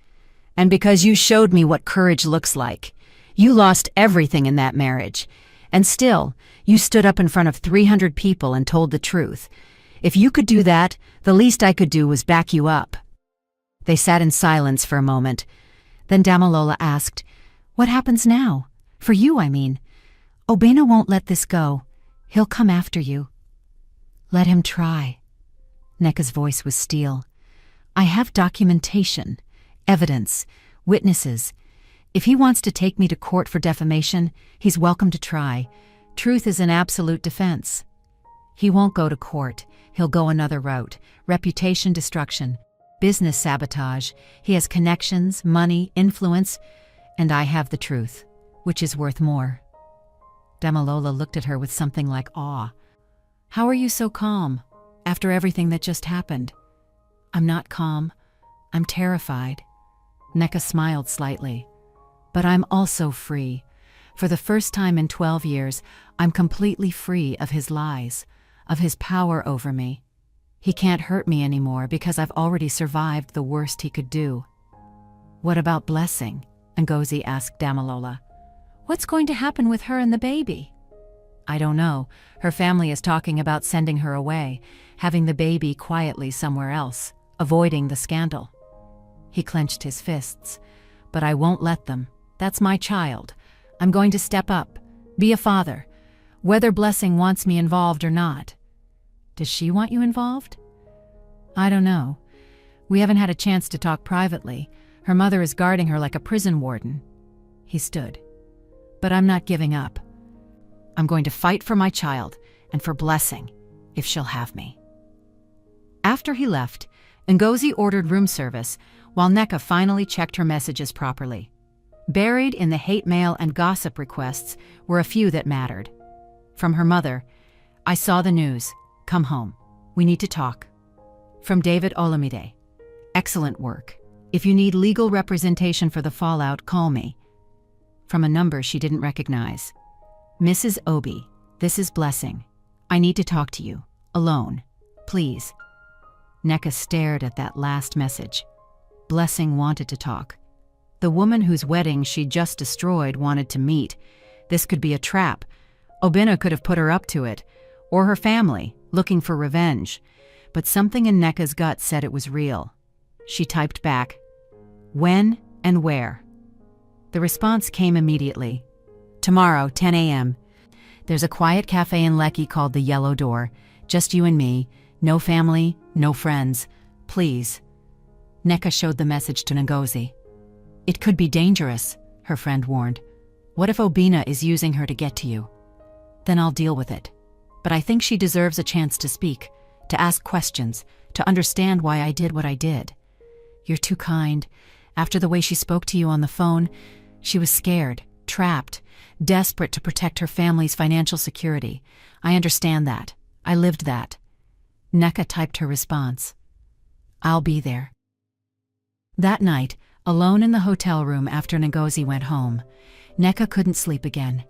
S1: And because you showed me what courage looks like. You lost everything in that marriage. And still, you stood up in front of 300 people and told the truth. If you could do that, the least I could do was back you up. They sat in silence for a moment. Then Damalola asked, "What happens now? For you, I mean. Obena won't let this go. He'll come after you." "Let him try." Neka's voice was steel. "I have documentation, evidence, witnesses. If he wants to take me to court for defamation, he's welcome to try. Truth is an absolute defense." "He won't go to court. He'll go another route. Reputation destruction. Business sabotage. He has connections, money, influence, and I have the truth, which is worth more." Damalola looked at her with something like awe. "How are you so calm, after everything that just happened?" "I'm not calm. I'm terrified." Neka smiled slightly. "But I'm also free. For the first time in 12 years, I'm completely free of his lies, of his power over me. He can't hurt me anymore because I've already survived the worst he could do." "What about Blessing?" Ngozi asked Damalola. "What's going to happen with her and the baby?" "I don't know. Her family is talking about sending her away, having the baby quietly somewhere else, avoiding the scandal." He clenched his fists. "But I won't let them. That's my child. I'm going to step up, be a father, whether Blessing wants me involved or not." "Does she want you involved?" "I don't know. We haven't had a chance to talk privately. Her mother is guarding her like a prison warden." He stood. "But I'm not giving up. I'm going to fight for my child and for Blessing, if she'll have me." After he left, Ngozi ordered room service, while Neka finally checked her messages properly. Buried in the hate mail and gossip requests were a few that mattered. From her mother, "I saw the news. Come home. We need to talk." From David Olamide, "Excellent work. If you need legal representation for the fallout, call me." From a number she didn't recognize, "Mrs. Obi, this is Blessing. I need to talk to you. Alone. Please." Neka stared at that last message. Blessing wanted to talk. The woman whose wedding she'd just destroyed wanted to meet. This could be a trap. Obena could have put her up to it, or her family, looking for revenge. But something in Neka's gut said it was real. She typed back, "When and where?" The response came immediately. "Tomorrow, 10 a.m. There's a quiet cafe in Lekki called the Yellow Door. Just you and me. No family, no friends. Please." Neka showed the message to Ngozi. "It could be dangerous," her friend warned. "What if Obina is using her to get to you?" "Then I'll deal with it. But I think she deserves a chance to speak, to ask questions, to understand why I did what I did." "You're too kind. After the way she spoke to you on the phone, she was scared, trapped, desperate to protect her family's financial security. I understand that. I lived that." Neka typed her response. "I'll be there." That night, alone in the hotel room after Ngozi went home, Neka couldn't sleep again.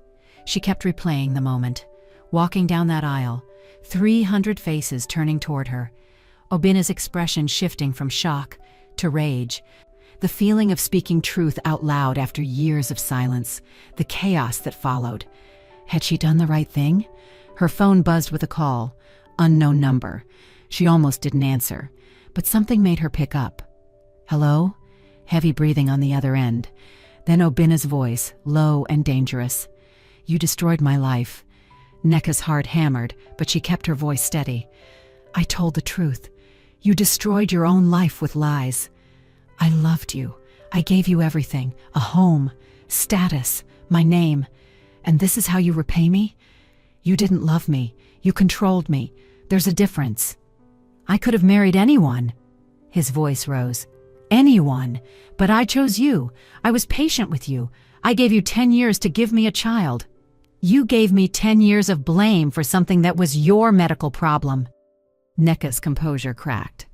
S1: She kept replaying the moment. Walking down that aisle, 300 faces turning toward her, Obina's expression shifting from shock to rage, the feeling of speaking truth out loud after years of silence, the chaos that followed. Had she done the right thing? Her phone buzzed with a call, unknown number. She almost didn't answer, but something made her pick up. "Hello?" Heavy breathing on the other end. Then Obina's voice, low and dangerous. "You destroyed my life." Neka's heart hammered, but she kept her voice steady. "I told the truth. You destroyed your own life with lies. I loved you. I gave you everything, a home, status, my name. And this is how you repay me? You didn't love me. You controlled me. There's a difference." "I could have married anyone." His voice rose. "Anyone. But I chose you. I was patient with you. I gave you 10 years to give me a child. You gave me 10 years of blame for something that was your medical problem." Neka's composure cracked.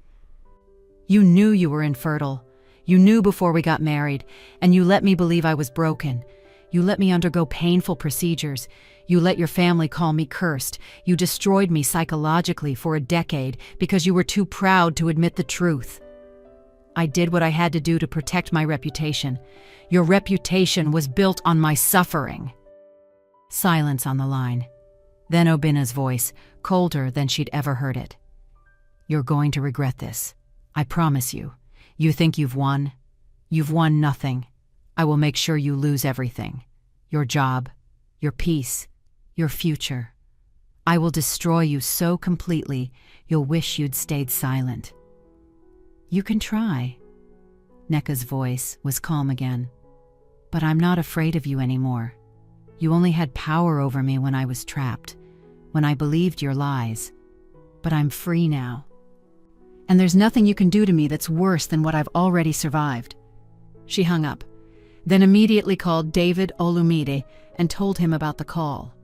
S1: "You knew you were infertile. You knew before we got married, and you let me believe I was broken. You let me undergo painful procedures. You let your family call me cursed. You destroyed me psychologically for a decade because you were too proud to admit the truth. I did what I had to do to protect my reputation. Your reputation was built on my suffering." Silence on the line. Then Obina's voice, colder than she'd ever heard it. "You're going to regret this. I promise you. You think you've won? You've won nothing. I will make sure you lose everything. Your job, your peace, your future. I will destroy you so completely, you'll wish you'd stayed silent." "You can try." Neka's voice was calm again. "But I'm not afraid of you anymore. You only had power over me when I was trapped, when I believed your lies. But I'm free now. And there's nothing you can do to me that's worse than what I've already survived." She hung up, then immediately called David Olumide and told him about the call.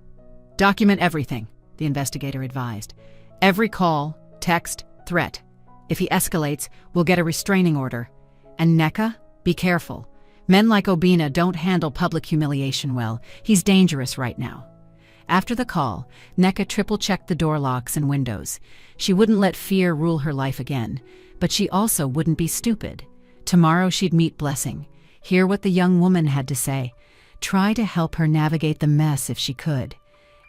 S1: "Document everything," the investigator advised. "Every call, text, threat. If he escalates, we'll get a restraining order. And Neka, be careful. Men like Obina don't handle public humiliation well. He's dangerous right now." After the call, Neka triple-checked the door locks and windows. She wouldn't let fear rule her life again, but she also wouldn't be stupid. Tomorrow she'd meet Blessing, hear what the young woman had to say, try to help her navigate the mess if she could.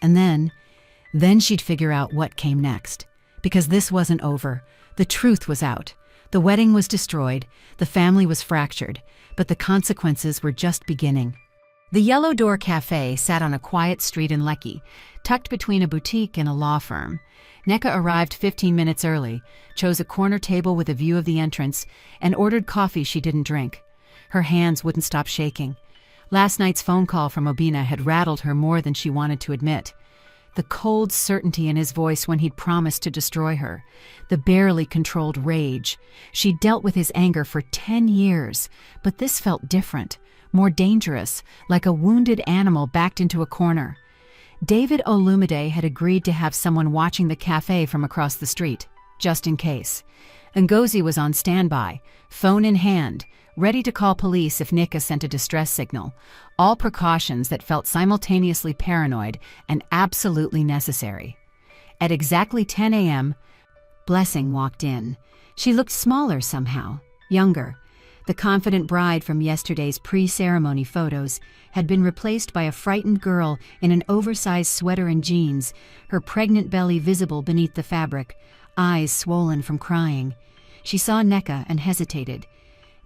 S1: And then she'd figure out what came next. Because this wasn't over. The truth was out. The wedding was destroyed, the family was fractured, but the consequences were just beginning. The Yellow Door Cafe sat on a quiet street in Lekki, tucked between a boutique and a law firm. Neka arrived 15 minutes early, chose a corner table with a view of the entrance, and ordered coffee she didn't drink. Her hands wouldn't stop shaking. Last night's phone call from Obina had rattled her more than she wanted to admit. The cold certainty in his voice when he'd promised to destroy her. The barely controlled rage. She'd dealt with his anger for 10 years, but this felt different, more dangerous, like a wounded animal backed into a corner. David Olumide had agreed to have someone watching the cafe from across the street, just in case. Ngozi was on standby, phone in hand, ready to call police if Neka sent a distress signal. All precautions that felt simultaneously paranoid and absolutely necessary. At exactly 10 a.m., Blessing walked in. She looked smaller somehow, younger. The confident bride from yesterday's pre-ceremony photos had been replaced by a frightened girl in an oversized sweater and jeans, her pregnant belly visible beneath the fabric, eyes swollen from crying. She saw Neka and hesitated.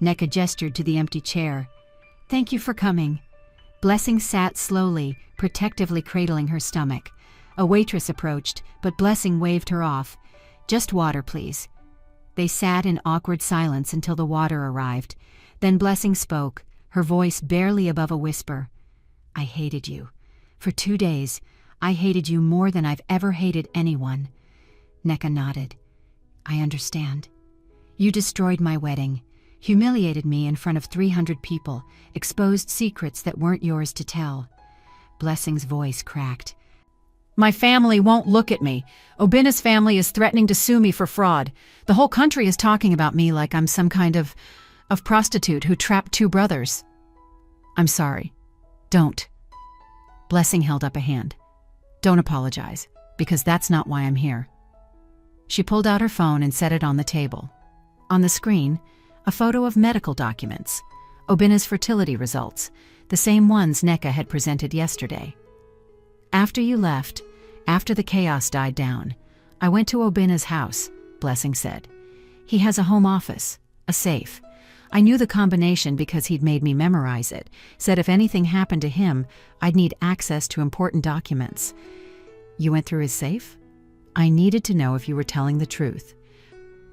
S1: Neka gestured to the empty chair. "Thank you for coming." Blessing sat slowly, protectively cradling her stomach. A waitress approached, but Blessing waved her off. "Just water, please." They sat in awkward silence until the water arrived. Then Blessing spoke, her voice barely above a whisper. "I hated you. For 2 days, I hated you more than I've ever hated anyone." Neka nodded. "I understand. You destroyed my wedding, humiliated me in front of 300 people, exposed secrets that weren't yours to tell." Blessing's voice cracked. "My family won't look at me. Obina's family is threatening to sue me for fraud. The whole country is talking about me like I'm some kind of prostitute who trapped 2 brothers. I'm sorry. Don't." Blessing held up a hand. "Don't apologize, because that's not why I'm here." She pulled out her phone and set it on the table. On the screen, a photo of medical documents, Obina's fertility results, the same ones Neka had presented yesterday. "After you left, after the chaos died down, I went to Obina's house," Blessing said. "He has a home office, a safe. I knew the combination because he'd made me memorize it, said if anything happened to him, I'd need access to important documents." "You went through his safe?" "I needed to know if you were telling the truth.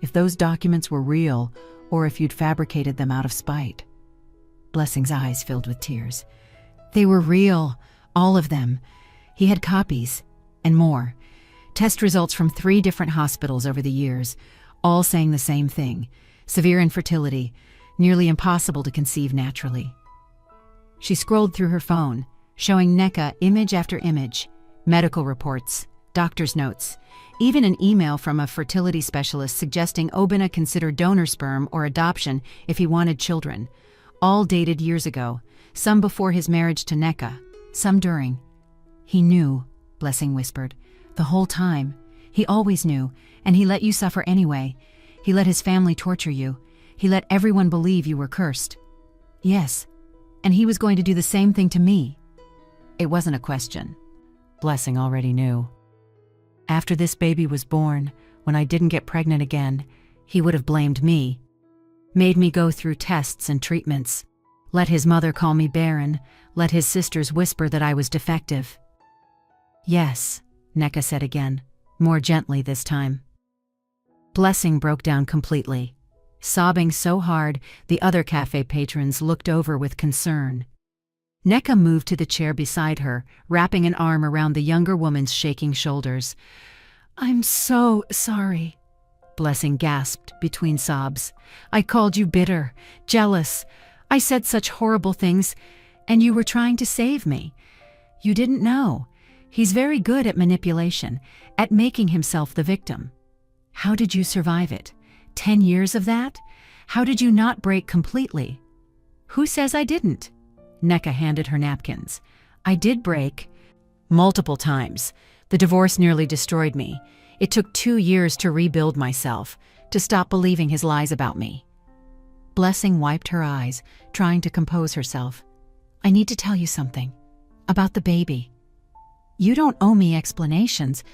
S1: If those documents were real, or if you'd fabricated them out of spite." Blessing's eyes filled with tears. "They were real, all of them. He had copies, and more. Test results from 3 different hospitals over the years, all saying the same thing: severe infertility, nearly impossible to conceive naturally." She scrolled through her phone, showing Neka image after image, medical reports, doctor's notes, even an email from a fertility specialist suggesting Obina consider donor sperm or adoption if he wanted children. all dated years ago, some before his marriage to Neka, some during. He knew, Blessing whispered, the whole time. He always knew, and he let you suffer anyway. He let his family torture you. He let everyone believe you were cursed. Yes, and he was going to do the same thing to me. It wasn't a question. Blessing already knew. After this baby was born, when I didn't get pregnant again, he would have blamed me. Made me go through tests and treatments. Let his mother call me Barren. Let his sisters whisper that I was defective. Yes, Neka said again, more gently this time. Blessing broke down completely. Sobbing so hard, the other cafe patrons looked over with concern. Neka moved to the chair beside her, wrapping an arm around the younger woman's shaking shoulders. "I'm so sorry," Blessing gasped between sobs. "I called you bitter, jealous. I said such horrible things, and you were trying to save me. You didn't know. He's very good at manipulation, at making himself the victim. How did you survive it? 10 years of that? How did you not break completely?" "Who says I didn't?" Neka handed her napkins. "I did break. Multiple times. The divorce nearly destroyed me. It took 2 years to rebuild myself, to stop believing his lies about me." Blessing wiped her eyes, trying to compose herself. "I need to tell you something. About the baby. You don't owe me explanations.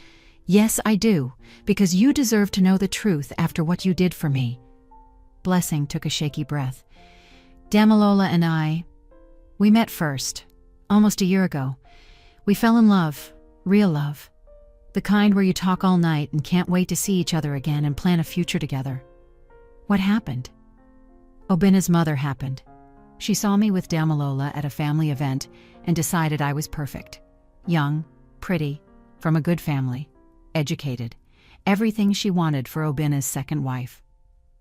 S1: Yes, I do, because you deserve to know the truth after what you did for me." Blessing took a shaky breath. "Damilola and I, we met first, almost a year ago. We fell in love, real love. The kind where you talk all night and can't wait to see each other again and plan a future together. What happened? Obina's mother happened. She saw me with Damilola at a family event and decided I was perfect. Young, pretty, from a good family, educated, everything she wanted for Obina's second wife.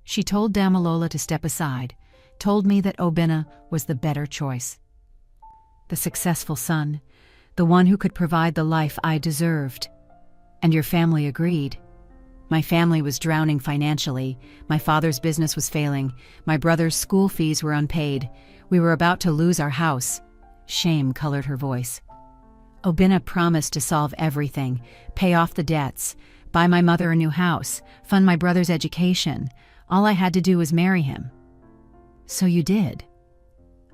S1: She told Damilola to step aside, told me that Obina was the better choice. The successful son, the one who could provide the life I deserved. And your family agreed. My family was drowning financially. My father's business was failing. My brother's school fees were unpaid. We were about to lose our house. Shame colored her voice. Obina promised to solve everything, pay off the debts, buy my mother a new house, fund my brother's education. All I had to do was marry him. So you did.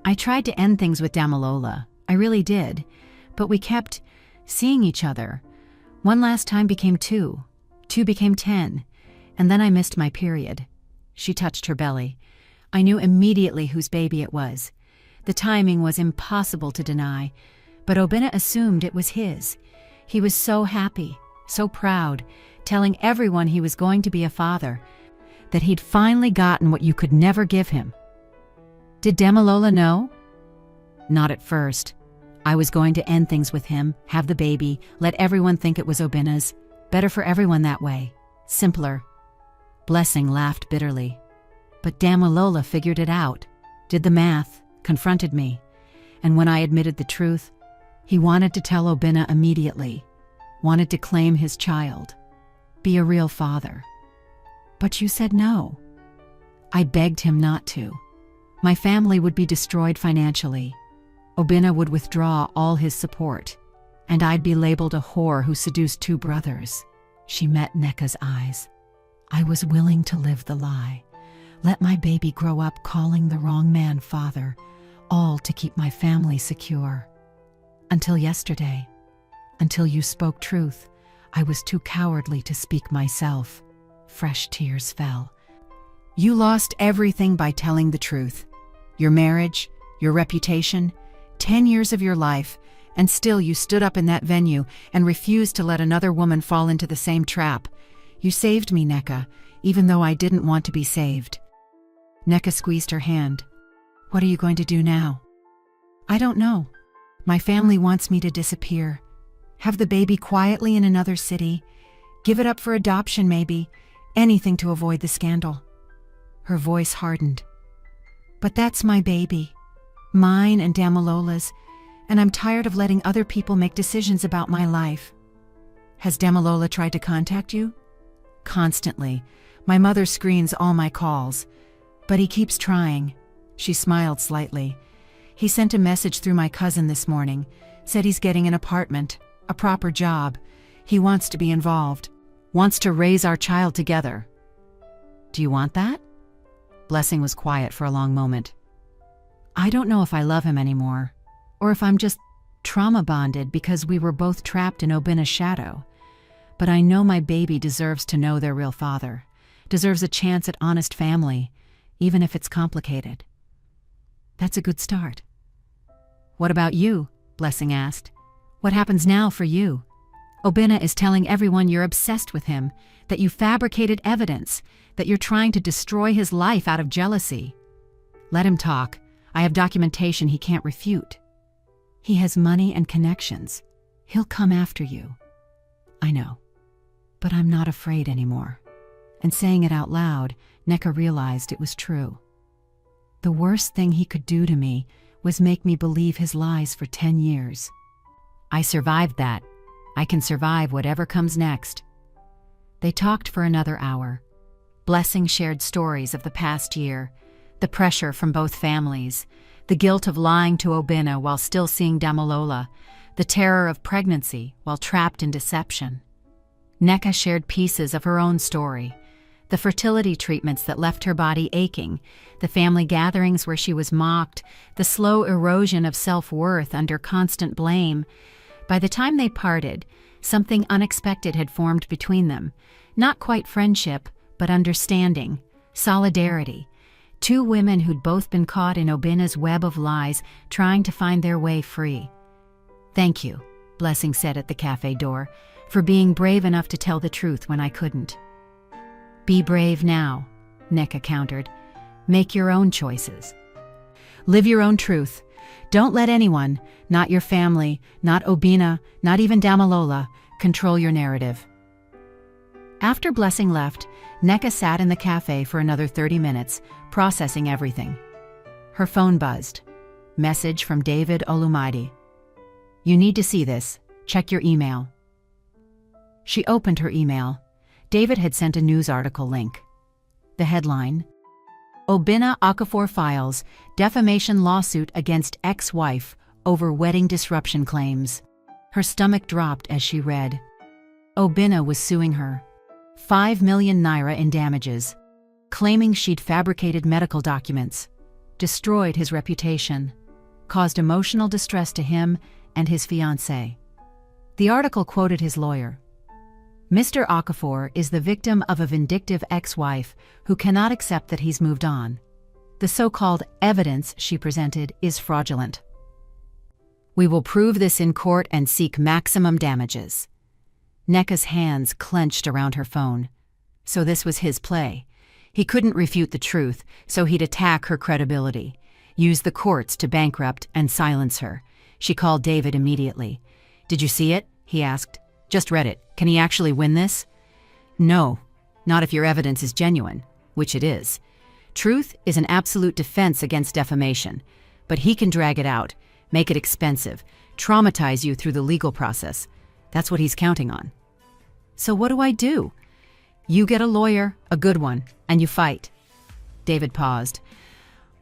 S1: I tried to end things with Damilola. I really did. But we kept seeing each other. One last time became 2. 2 became 10. And then I missed my period. She touched her belly. I knew immediately whose baby it was. The timing was impossible to deny. But Obina assumed it was his. He was so happy, so proud, telling everyone he was going to be a father, that he'd finally gotten what you could never give him. Did Damilola know? Not at first. I was going to end things with him, have the baby, let everyone think it was Obina's. Better for everyone that way. Simpler. Blessing laughed bitterly. But Damilola figured it out, did the math, confronted me. And when I admitted the truth, he wanted to tell Obina immediately, wanted to claim his child, be a real father. But you said no. I begged him not to. My family would be destroyed financially. Obina would withdraw all his support, and I'd be labeled a whore who seduced 2 brothers. She met Neka's eyes. I was willing to live the lie, let my baby grow up calling the wrong man father, all to keep my family secure. Until yesterday, until you spoke truth, I was too cowardly to speak myself. Fresh tears fell. You lost everything by telling the truth. Your marriage, your reputation, 10 years of your life, and still you stood up in that venue and refused to let another woman fall into the same trap. You saved me, Neka, even though I didn't want to be saved. Neka squeezed her hand. What are you going to do now? I don't know. My family wants me to disappear. Have the baby quietly in another city. Give it up for adoption, maybe. Anything to avoid the scandal. Her voice hardened. But that's my baby. Mine and Damilola's, and I'm tired of letting other people make decisions about my life. Has Damilola tried to contact you? Constantly. My mother screens all my calls. But he keeps trying. She smiled slightly. He sent a message through my cousin this morning, said he's getting an apartment, a proper job. He wants to be involved, wants to raise our child together. Do you want that? Blessing was quiet for a long moment. I don't know if I love him anymore, or if I'm just trauma bonded because we were both trapped in Obina's shadow. But I know my baby deserves to know their real father, deserves a chance at honest family, even if it's complicated. That's a good start. What about you? Blessing asked. What happens now for you? Obina is telling everyone you're obsessed with him, that you fabricated evidence, that you're trying to destroy his life out of jealousy. Let him talk. I have documentation he can't refute. He has money and connections. He'll come after you. I know. But I'm not afraid anymore. And saying it out loud, Nneka realized it was true. The worst thing he could do to me was make me believe his lies for 10 years. I survived that. I can survive whatever comes next. They talked for another hour. Blessing shared stories of the past year, the pressure from both families, the guilt of lying to Obina while still seeing Damalola, the terror of pregnancy while trapped in deception. Nneka shared pieces of her own story, the fertility treatments that left her body aching, the family gatherings where she was mocked, the slow erosion of self-worth under constant blame. By the time they parted, something unexpected had formed between them. Not quite friendship, but understanding, solidarity. Two women who'd both been caught in Obina's web of lies, trying to find their way free. Thank you, Blessing said at the cafe door, for being brave enough to tell the truth when I couldn't. Be brave now, Nneka countered. Make your own choices. Live your own truth. Don't let anyone, not your family, not Obina, not even Damalola, control your narrative. After Blessing left, Nneka sat in the cafe for another 30 minutes, processing everything. Her phone buzzed. Message from David Olumide. You need to see this. Check your email. She opened her email. David had sent a news article link. The headline: Obina Okafor files defamation lawsuit against ex-wife over wedding disruption claims. Her stomach dropped as she read. Obina was suing her. 5 million naira in damages, claiming she'd fabricated medical documents, destroyed his reputation, caused emotional distress to him and his fiancée. The article quoted his lawyer. Mr. Okafor is the victim of a vindictive ex-wife who cannot accept that he's moved on. The so-called evidence she presented is fraudulent. We will prove this in court and seek maximum damages. Nneka's hands clenched around her phone. So this was his play. He couldn't refute the truth, so he'd attack her credibility, use the courts to bankrupt and silence her. She called David immediately. Did you see it? He asked. Just read it. Can he actually win this? No, not if your evidence is genuine, which it is. Truth is an absolute defense against defamation, but he can drag it out, make it expensive, traumatize you through the legal process. That's what he's counting on. So what do I do? You get a lawyer, a good one, and you fight. David paused.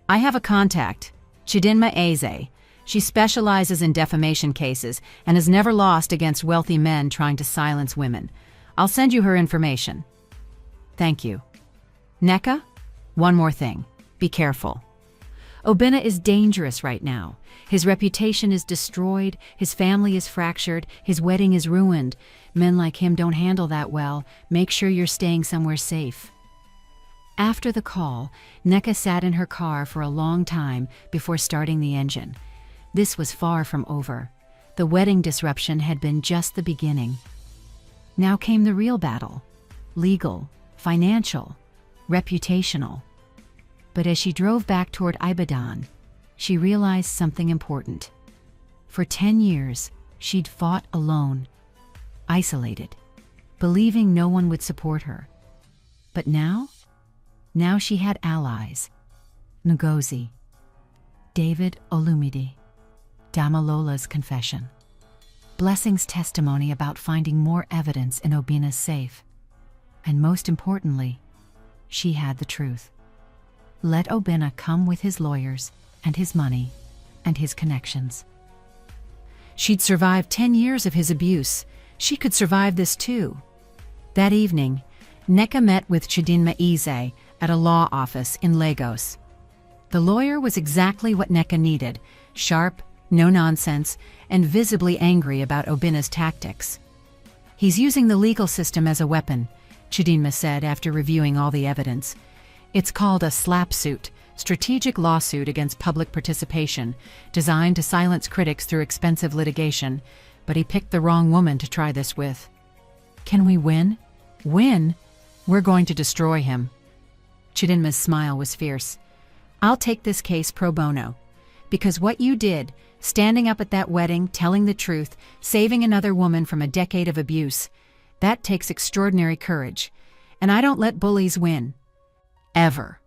S1: I have a contact, Chidinma Eze. She specializes in defamation cases and has never lost against wealthy men trying to silence women. I'll send you her information. Thank you. Nneka, one more thing. Be careful. Obina is dangerous right now. His reputation is destroyed, his family is fractured, his wedding is ruined. Men like him don't handle that well. Make sure you're staying somewhere safe. After the call, Nneka sat in her car for a long time before starting the engine. This was far from over. The wedding disruption had been just the beginning. Now came the real battle. Legal, financial, reputational. But as she drove back toward Ibadan, she realized something important. For 10 years, she'd fought alone, isolated, believing no one would support her. But now she had allies. Ngozi, David Olumide, Damalola's confession, Blessing's testimony about finding more evidence in Obina's safe. And most importantly, she had the truth. Let Obinna come with his lawyers and his money and his connections. She'd survived 10 years of his abuse. She could survive this too. That evening, Nneka met with Chidinma Eze at a law office in Lagos. The lawyer was exactly what Nneka needed: sharp, no nonsense, and visibly angry about Obinna's tactics. "He's using the legal system as a weapon," Chidinma said after reviewing all the evidence. "It's called a SLAP suit, strategic lawsuit against public participation, designed to silence critics through expensive litigation, but he picked the wrong woman to try this with." "Can we win?" "Win? We're going to destroy him." Chidinma's smile was fierce. "I'll take this case pro bono. Because what you did, standing up at that wedding, telling the truth, saving another woman from a decade of abuse, that takes extraordinary courage. And I don't let bullies win. Ever."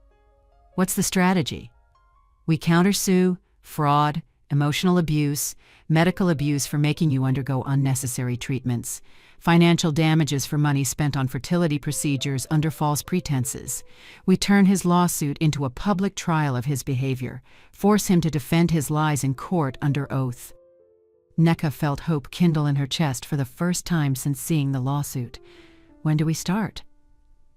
S1: "What's the strategy?" "We countersue fraud, emotional abuse, medical abuse for making you undergo unnecessary treatments, financial damages for money spent on fertility procedures under false pretenses. We turn his lawsuit into a public trial of his behavior, force him to defend his lies in court under oath." Nneka felt hope kindle in her chest for the first time since seeing the lawsuit. "When do we start?"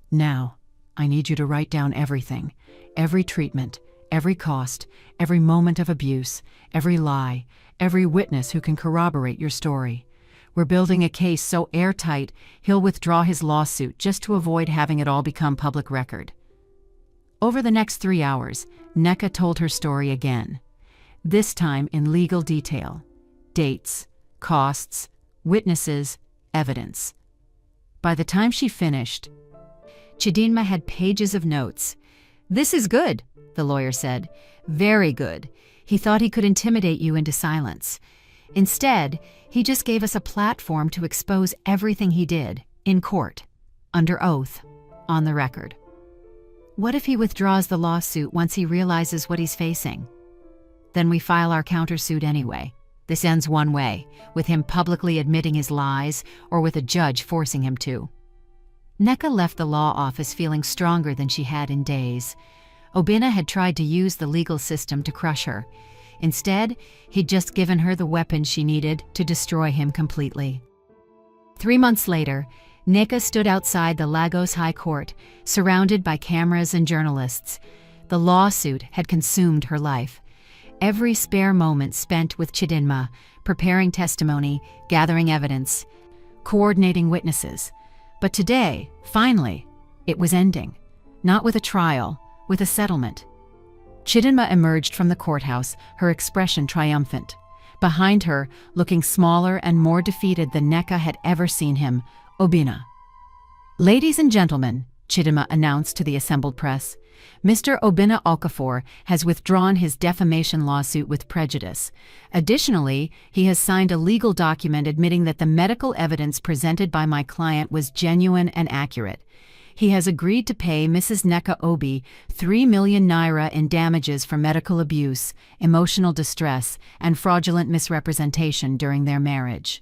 S1: "Now. I need you to write down everything. Every treatment, every cost, every moment of abuse, every lie, every witness who can corroborate your story. We're building a case so airtight, he'll withdraw his lawsuit just to avoid having it all become public record." Over the next 3 hours, Nneka told her story again. This time in legal detail. Dates, costs, witnesses, evidence. By the time she finished, Chidinma had pages of notes. "This is good," the lawyer said. "Very good. He thought he could intimidate you into silence. Instead, he just gave us a platform to expose everything he did, in court, under oath, on the record. What if he withdraws the lawsuit once he realizes what he's facing? Then we file our countersuit anyway. This ends one way, with him publicly admitting his lies or with a judge forcing him to." Nneka left the law office feeling stronger than she had in days. Obinna had tried to use the legal system to crush her. Instead, he'd just given her the weapon she needed to destroy him completely. 3 months later, Nneka stood outside the Lagos High Court, surrounded by cameras and journalists. The lawsuit had consumed her life. Every spare moment spent with Chidinma, preparing testimony, gathering evidence, coordinating witnesses. But today, finally, it was ending. Not with a trial, with a settlement. Chidinma emerged from the courthouse, her expression triumphant. Behind her, looking smaller and more defeated than Nneka had ever seen him, Obinna. "Ladies and gentlemen," Chidinma announced to the assembled press, "Mr. Obinna Okafor has withdrawn his defamation lawsuit with prejudice. Additionally, he has signed a legal document admitting that the medical evidence presented by my client was genuine and accurate. He has agreed to pay Mrs. Nneka Obi 3 million naira in damages for medical abuse, emotional distress, and fraudulent misrepresentation during their marriage."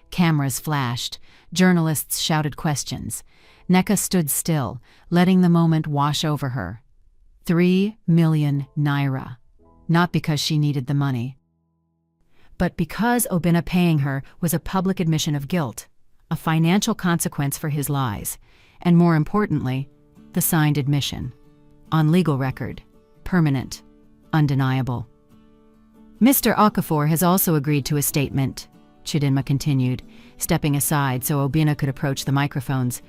S1: Cameras flashed. Journalists shouted questions. Nneka stood still, letting the moment wash over her. 3 million naira. Not because she needed the money, but because Obinna paying her was a public admission of guilt, a financial consequence for his lies, and more importantly, the signed admission. On legal record, permanent, undeniable. "Mr. Okafor has also agreed to a statement," Chidinma continued, stepping aside so Obinna could approach the microphones.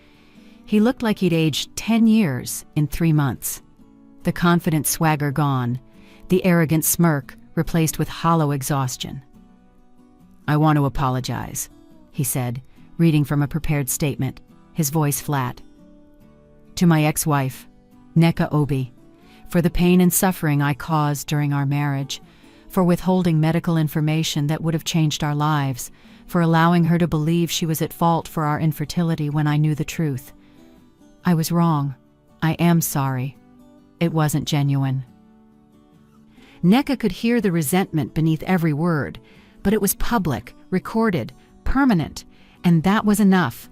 S1: He looked like he'd aged 10 years in 3 months. The confident swagger gone, the arrogant smirk replaced with hollow exhaustion. "I want to apologize," he said, reading from a prepared statement, his voice flat. "To my ex-wife, Nneka Obi, for the pain and suffering I caused during our marriage, for withholding medical information that would have changed our lives, for allowing her to believe she was at fault for our infertility when I knew the truth. I was wrong. I am sorry. It wasn't genuine." Nneka could hear the resentment beneath every word, but it was public, recorded, permanent, and that was enough.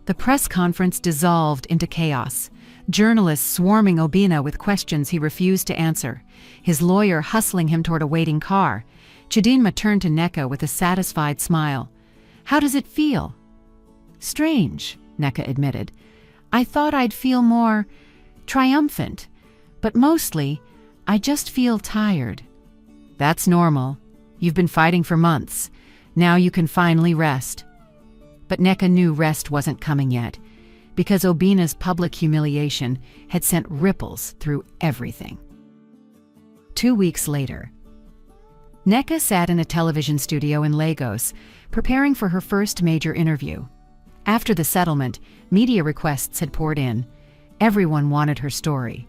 S1: The press conference dissolved into chaos. journalists swarming Obina with questions he refused to answer, his lawyer hustling him toward a waiting car. Chidinma turned to Nneka with a satisfied smile. "How does it feel?" "Strange," Nneka admitted. "I thought I'd feel more triumphant, but mostly, I just feel tired." "That's normal. You've been fighting for months. Now you can finally rest." But Nneka knew rest wasn't coming yet, because Obina's public humiliation had sent ripples through everything. 2 weeks later, Nneka sat in a television studio in Lagos, preparing for her first major interview. After the settlement, media requests had poured in. Everyone wanted her story.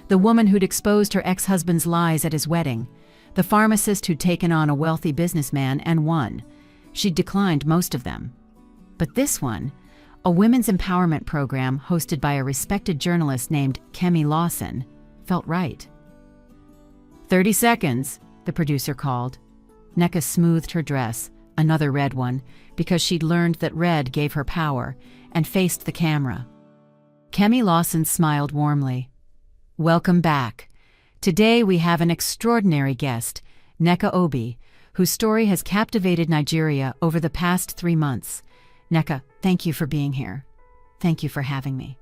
S1: The woman who'd exposed her ex-husband's lies at his wedding, the pharmacist who'd taken on a wealthy businessman and won. She'd declined most of them. But this one, a women's empowerment program hosted by a respected journalist named Kemi Lawson, felt right. 30 seconds, the producer called. Nneka smoothed her dress, another red one, because she'd learned that red gave her power, and faced the camera. Kemi Lawson smiled warmly. "Welcome back. Today we have an extraordinary guest, Nneka Obi, whose story has captivated Nigeria over the past 3 months. Nneka, thank you for being here. Thank you for having me.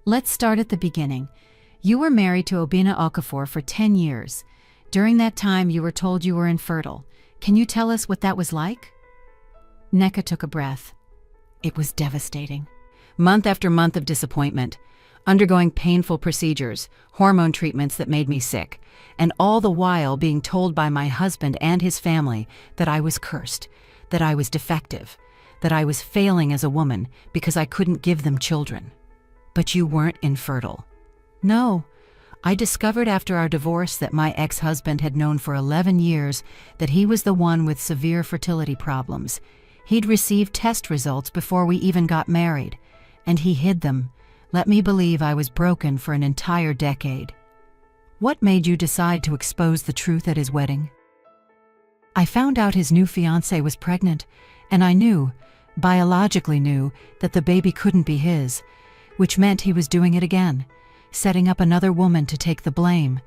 S1: Let's start at the beginning. You were married to Obina Okafor for 10 years. During that time, you were told you were infertile. Can you tell us what that was like?" Nneka took a breath. It was devastating. Month after month of disappointment, undergoing painful procedures, hormone treatments that made me sick, and all the while being told by my husband and his family that I was cursed, that I was defective, that I was failing as a woman because I couldn't give them children. "But you weren't infertile." "No. I discovered after our divorce that my ex-husband had known for 11 years that he was the one with severe fertility problems. He'd received test results before we even got married, and he hid them. Let me believe I was broken for an entire decade." "What made you decide to expose the truth at his wedding?" "I found out his new fiancée was pregnant, and I knew, biologically knew, that the baby couldn't be his, which meant he was doing it again, setting up another woman to take the blame,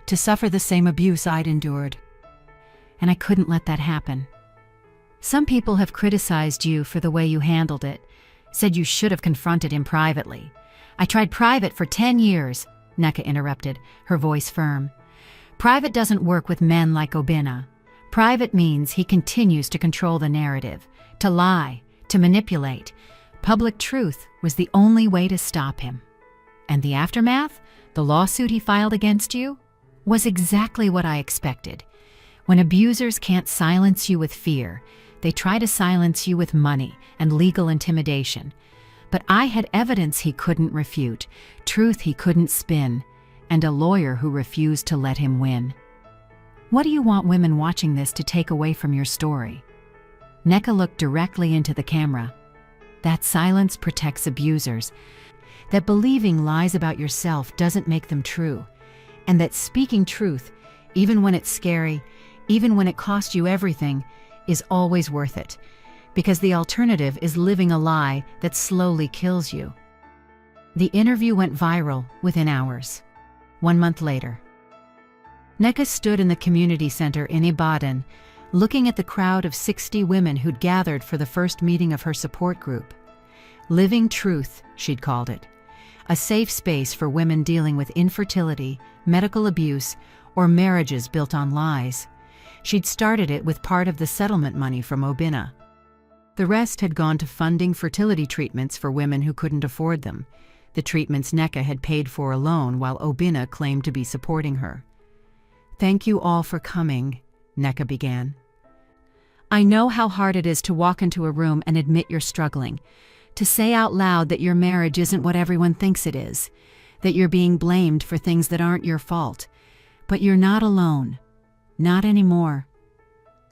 S1: to suffer the same abuse I'd endured. And I couldn't let that happen. Some people have criticized you for the way you handled it, said you should have confronted him privately. I tried private for 10 years, Nneka interrupted, her voice firm. Private doesn't work with men like Obina. Private means he continues to control the narrative, to lie, to manipulate. Public truth was the only way to stop him. And the aftermath, the lawsuit he filed against you, was exactly what I expected. When abusers can't silence you with fear, they try to silence you with money and legal intimidation. But I had evidence he couldn't refute, truth he couldn't spin, and a lawyer who refused to let him win. What do you want women watching this to take away from your story? Nneka looked directly into the camera. That silence protects abusers, that believing lies about yourself doesn't make them true, and that speaking truth, even when it's scary, even when it costs you everything, is always worth it, because the alternative is living a lie that slowly kills you. The interview went viral within hours. 1 month later, Nneka stood in the community center in Ibadan, looking at the crowd of 60 women who'd gathered for the first meeting of her support group. Living Truth, she'd called it. A safe space for women dealing with infertility, medical abuse, or marriages built on lies. She'd started it with part of the settlement money from Obina. The rest had gone to funding fertility treatments for women who couldn't afford them, the treatments Nneka had paid for alone while Obina claimed to be supporting her. Thank you all for coming, Nneka began. I know how hard it is to walk into a room and admit you're struggling, to say out loud that your marriage isn't what everyone thinks it is, that you're being blamed for things that aren't your fault. But you're not alone. Not anymore.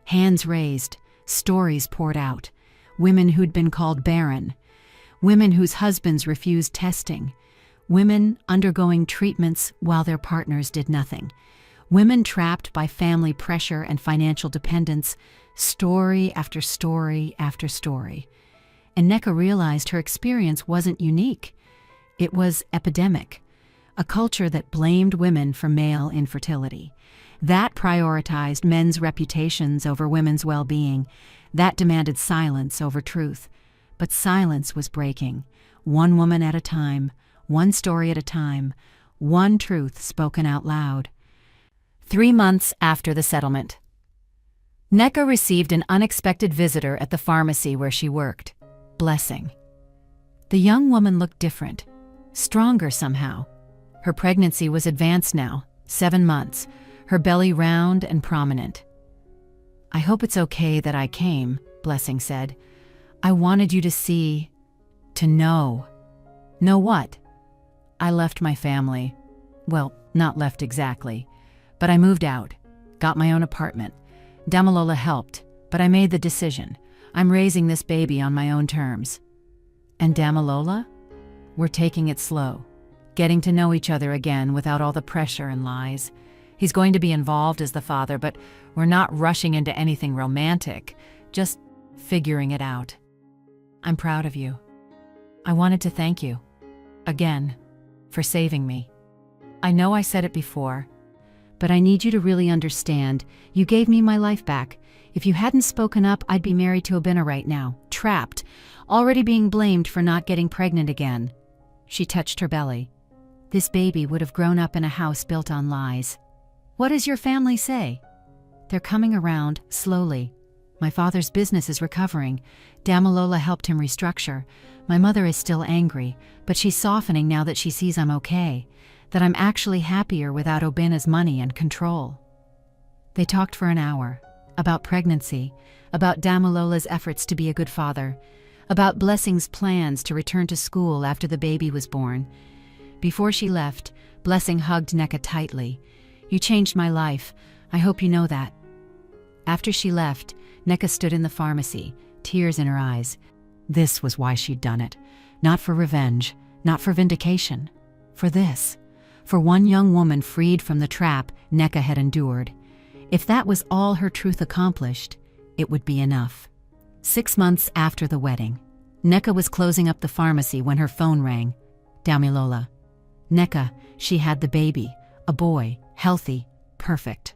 S1: Hands raised, stories poured out. Women who'd been called barren. Women whose husbands refused testing. Women undergoing treatments while their partners did nothing. Women trapped by family pressure and financial dependence. Story after story after story. And Nneka realized her experience wasn't unique. It was epidemic, a culture that blamed women for male infertility, that prioritized men's reputations over women's well-being, that demanded silence over truth. But silence was breaking, one woman at a time, one story at a time, one truth spoken out loud. 3 months after the settlement, Nneka received an unexpected visitor at the pharmacy where she worked, Blessing. The young woman looked different, stronger somehow. Her pregnancy was advanced now, 7 months, her belly round and prominent. "I hope it's okay that I came," Blessing said. "I wanted you to see, to know." "Know what?" "I left my family. Well, not left exactly, but I moved out, got my own apartment. Damilola helped, but I made the decision. I'm raising this baby on my own terms." "And Damilola?" "We're taking it slow, getting to know each other again without all the pressure and lies. He's going to be involved as the father, but we're not rushing into anything romantic, just figuring it out. I'm proud of you. I wanted to thank you, again, for saving me. I know I said it before, but I need you to really understand, you gave me my life back. If you hadn't spoken up, I'd be married to Obinna right now, trapped, already being blamed for not getting pregnant again." She touched her belly. "This baby would have grown up in a house built on lies." "What does your family say?" "They're coming around, slowly. My father's business is recovering. Damilola helped him restructure. My mother is still angry, but she's softening now that she sees I'm okay, that I'm actually happier without Obinna's money and control." They talked for an hour, about pregnancy, about Damilola's efforts to be a good father, about Blessing's plans to return to school after the baby was born. Before she left, Blessing hugged Nneka tightly. "You changed my life. I hope you know that." After she left, Nneka stood in the pharmacy, tears in her eyes. This was why she'd done it. Not for revenge, not for vindication. For this. For one young woman freed from the trap Nneka had endured. If that was all her truth accomplished, it would be enough. 6 months after the wedding, Nneka was closing up the pharmacy when her phone rang. Damilola. "Nneka, she had the baby, a boy, healthy, perfect."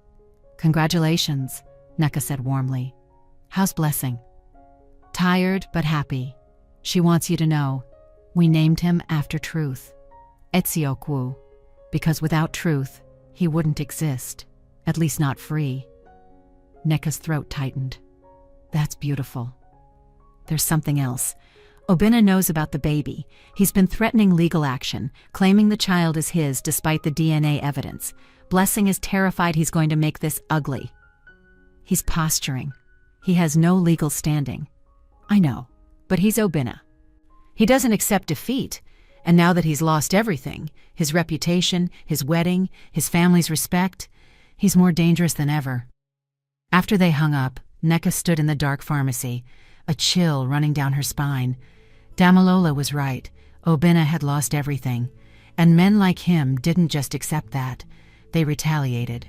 S1: "Congratulations," Nneka said warmly. "How's Blessing?" "Tired but happy. She wants you to know. We named him after truth. Etsiokwu. Because without truth, he wouldn't exist. At least not free." Nneka's throat tightened. "That's beautiful. There's something else. Obinna knows about the baby. He's been threatening legal action, claiming the child is his despite the DNA evidence. Blessing is terrified he's going to make this ugly. He's posturing. He has no legal standing. I know, but he's Obinna. He doesn't accept defeat, and now that he's lost everything, his reputation, his wedding, his family's respect, he's more dangerous than ever." After they hung up, Nneka stood in the dark pharmacy, a chill running down her spine. Damilola was right. Obinna had lost everything, and men like him didn't just accept that. They retaliated.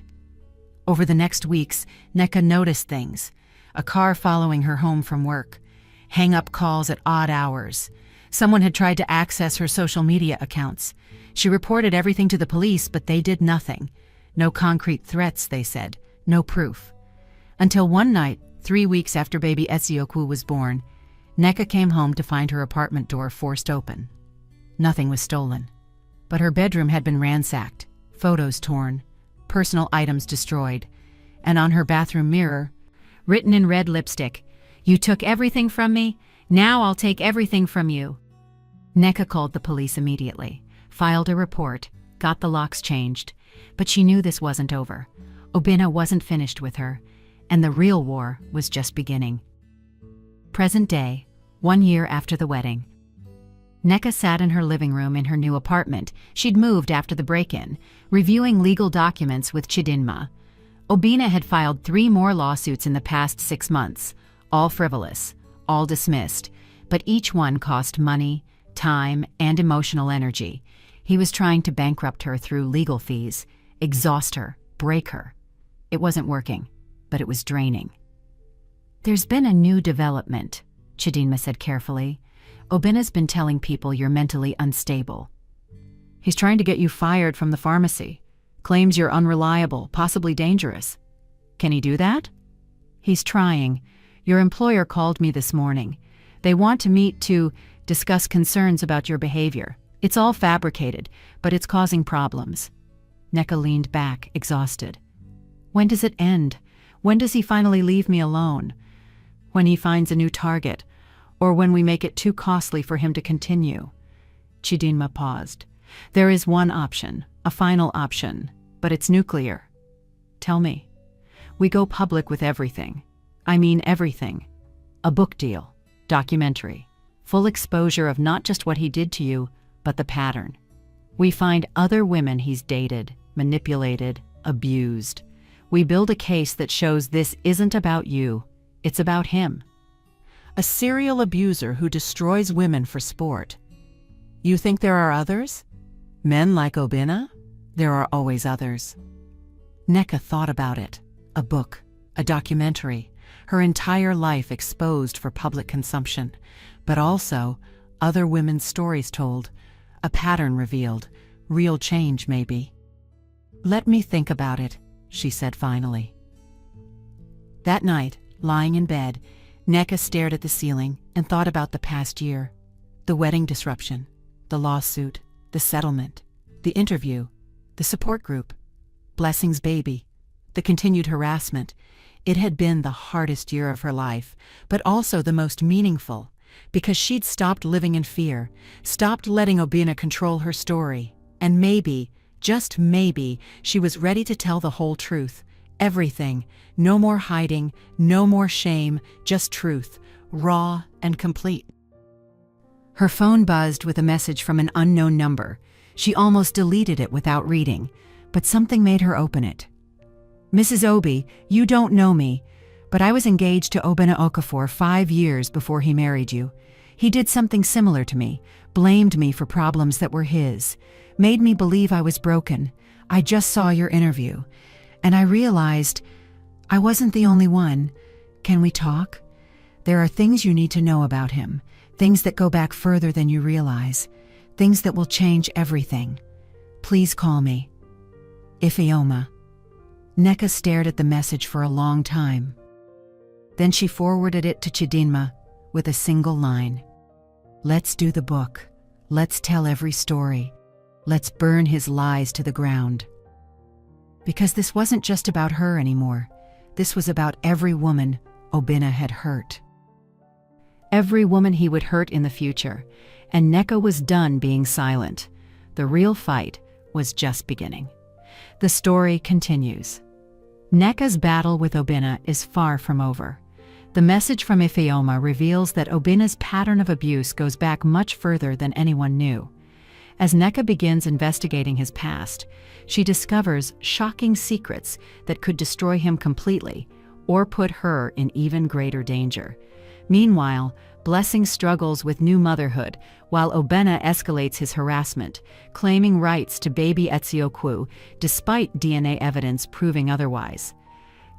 S1: Over the next weeks, Nneka noticed things. A car following her home from work. Hang-up calls at odd hours. Someone had tried to access her social media accounts. She reported everything to the police, but they did nothing. No concrete threats, they said. No proof. Until one night, 3 weeks after baby Etsiokwu was born, Nneka came home to find her apartment door forced open. Nothing was stolen, but her bedroom had been ransacked, photos torn, personal items destroyed, and on her bathroom mirror, written in red lipstick, "You took everything from me, now I'll take everything from you." Nneka called the police immediately, filed a report, got the locks changed, but she knew this wasn't over. Obinna wasn't finished with her, and the real war was just beginning. Present day, 1 year after the wedding. Nneka sat in her living room in her new apartment. She'd moved after the break-in, reviewing legal documents with Chidinma. Obinna had filed 3 more lawsuits in the past 6 months, all frivolous, all dismissed, but each one cost money, time, and emotional energy. He was trying to bankrupt her through legal fees, exhaust her, break her. It wasn't working, but it was draining. "There's been a new development," Chidinma said carefully. "Obinna's been telling people you're mentally unstable. He's trying to get you fired from the pharmacy. Claims you're unreliable, possibly dangerous. Can he do that? He's trying. Your employer called me this morning. They want to meet to discuss concerns about your behavior. It's all fabricated, but it's causing problems. Nneka leaned back, exhausted. When does it end? When does he finally leave me alone? When he finds a new target, or when we make it too costly for him to continue. Chidinma paused. There is one option, a final option, but it's nuclear. Tell me. We go public with everything. I mean everything. A book deal, documentary, full exposure of not just what he did to you, but the pattern. We find other women he's dated, manipulated, abused. We build a case that shows this isn't about you, it's about him. A serial abuser who destroys women for sport. You think there are others? Men like Obinna? There are always others. Nneka thought about it. A book, a documentary, her entire life exposed for public consumption, but also other women's stories told, a pattern revealed, real change maybe. Let me think about it, she said finally. That night, lying in bed, Nneka stared at the ceiling and thought about the past year, the wedding disruption, the lawsuit, the settlement, the interview, the support group, Blessing's baby, the continued harassment. It had been the hardest year of her life, but also the most meaningful, because she'd stopped living in fear, stopped letting Obinna control her story, and maybe, just maybe, she was ready to tell the whole truth, everything, no more hiding, no more shame, just truth, raw and complete. Her phone buzzed with a message from an unknown number. She almost deleted it without reading, but something made her open it. Mrs. Obi, you don't know me, but I was engaged to Obinna Okafor 5 years before he married you. He did something similar to me, blamed me for problems that were his, made me believe I was broken. I just saw your interview, and I realized I wasn't the only one. Can we talk? There are things you need to know about him, things that go back further than you realize, things that will change everything. Please call me. Ifeoma. Nneka stared at the message for a long time. Then she forwarded it to Chidinma with a single line. Let's do the book. Let's tell every story. Let's burn his lies to the ground. Because this wasn't just about her anymore. This was about every woman Obinna had hurt. Every woman he would hurt in the future, and Nneka was done being silent. The real fight was just beginning. The story continues. Nneka's battle with Obinna is far from over. The message from Ifeoma reveals that Obinna's pattern of abuse goes back much further than anyone knew. As Nneka begins investigating his past, she discovers shocking secrets that could destroy him completely or put her in even greater danger. Meanwhile, Blessing struggles with new motherhood, while Obinna escalates his harassment, claiming rights to baby Etziokwu, despite DNA evidence proving otherwise.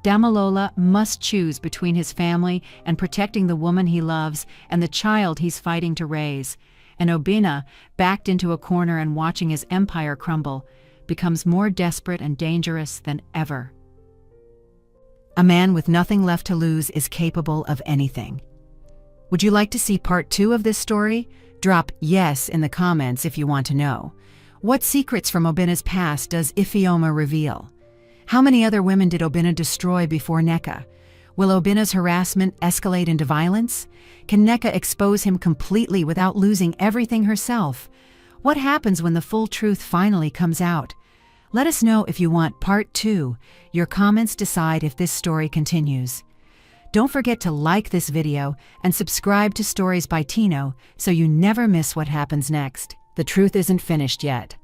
S1: Damalola must choose between his family and protecting the woman he loves and the child he's fighting to raise. And Obinna, backed into a corner and watching his empire crumble, becomes more desperate and dangerous than ever. A man with nothing left to lose is capable of anything. Would you like to see part 2 of this story? Drop yes in the comments if you want to know. What secrets from Obinna's past does Ifeoma reveal? How many other women did Obinna destroy before Nneka? Will Obinna's harassment escalate into violence? Can Nneka expose him completely without losing everything herself? What happens when the full truth finally comes out? Let us know if you want part 2. Your comments decide if this story continues. Don't forget to like this video and subscribe to Stories by Tino so you never miss what happens next. The truth isn't finished yet.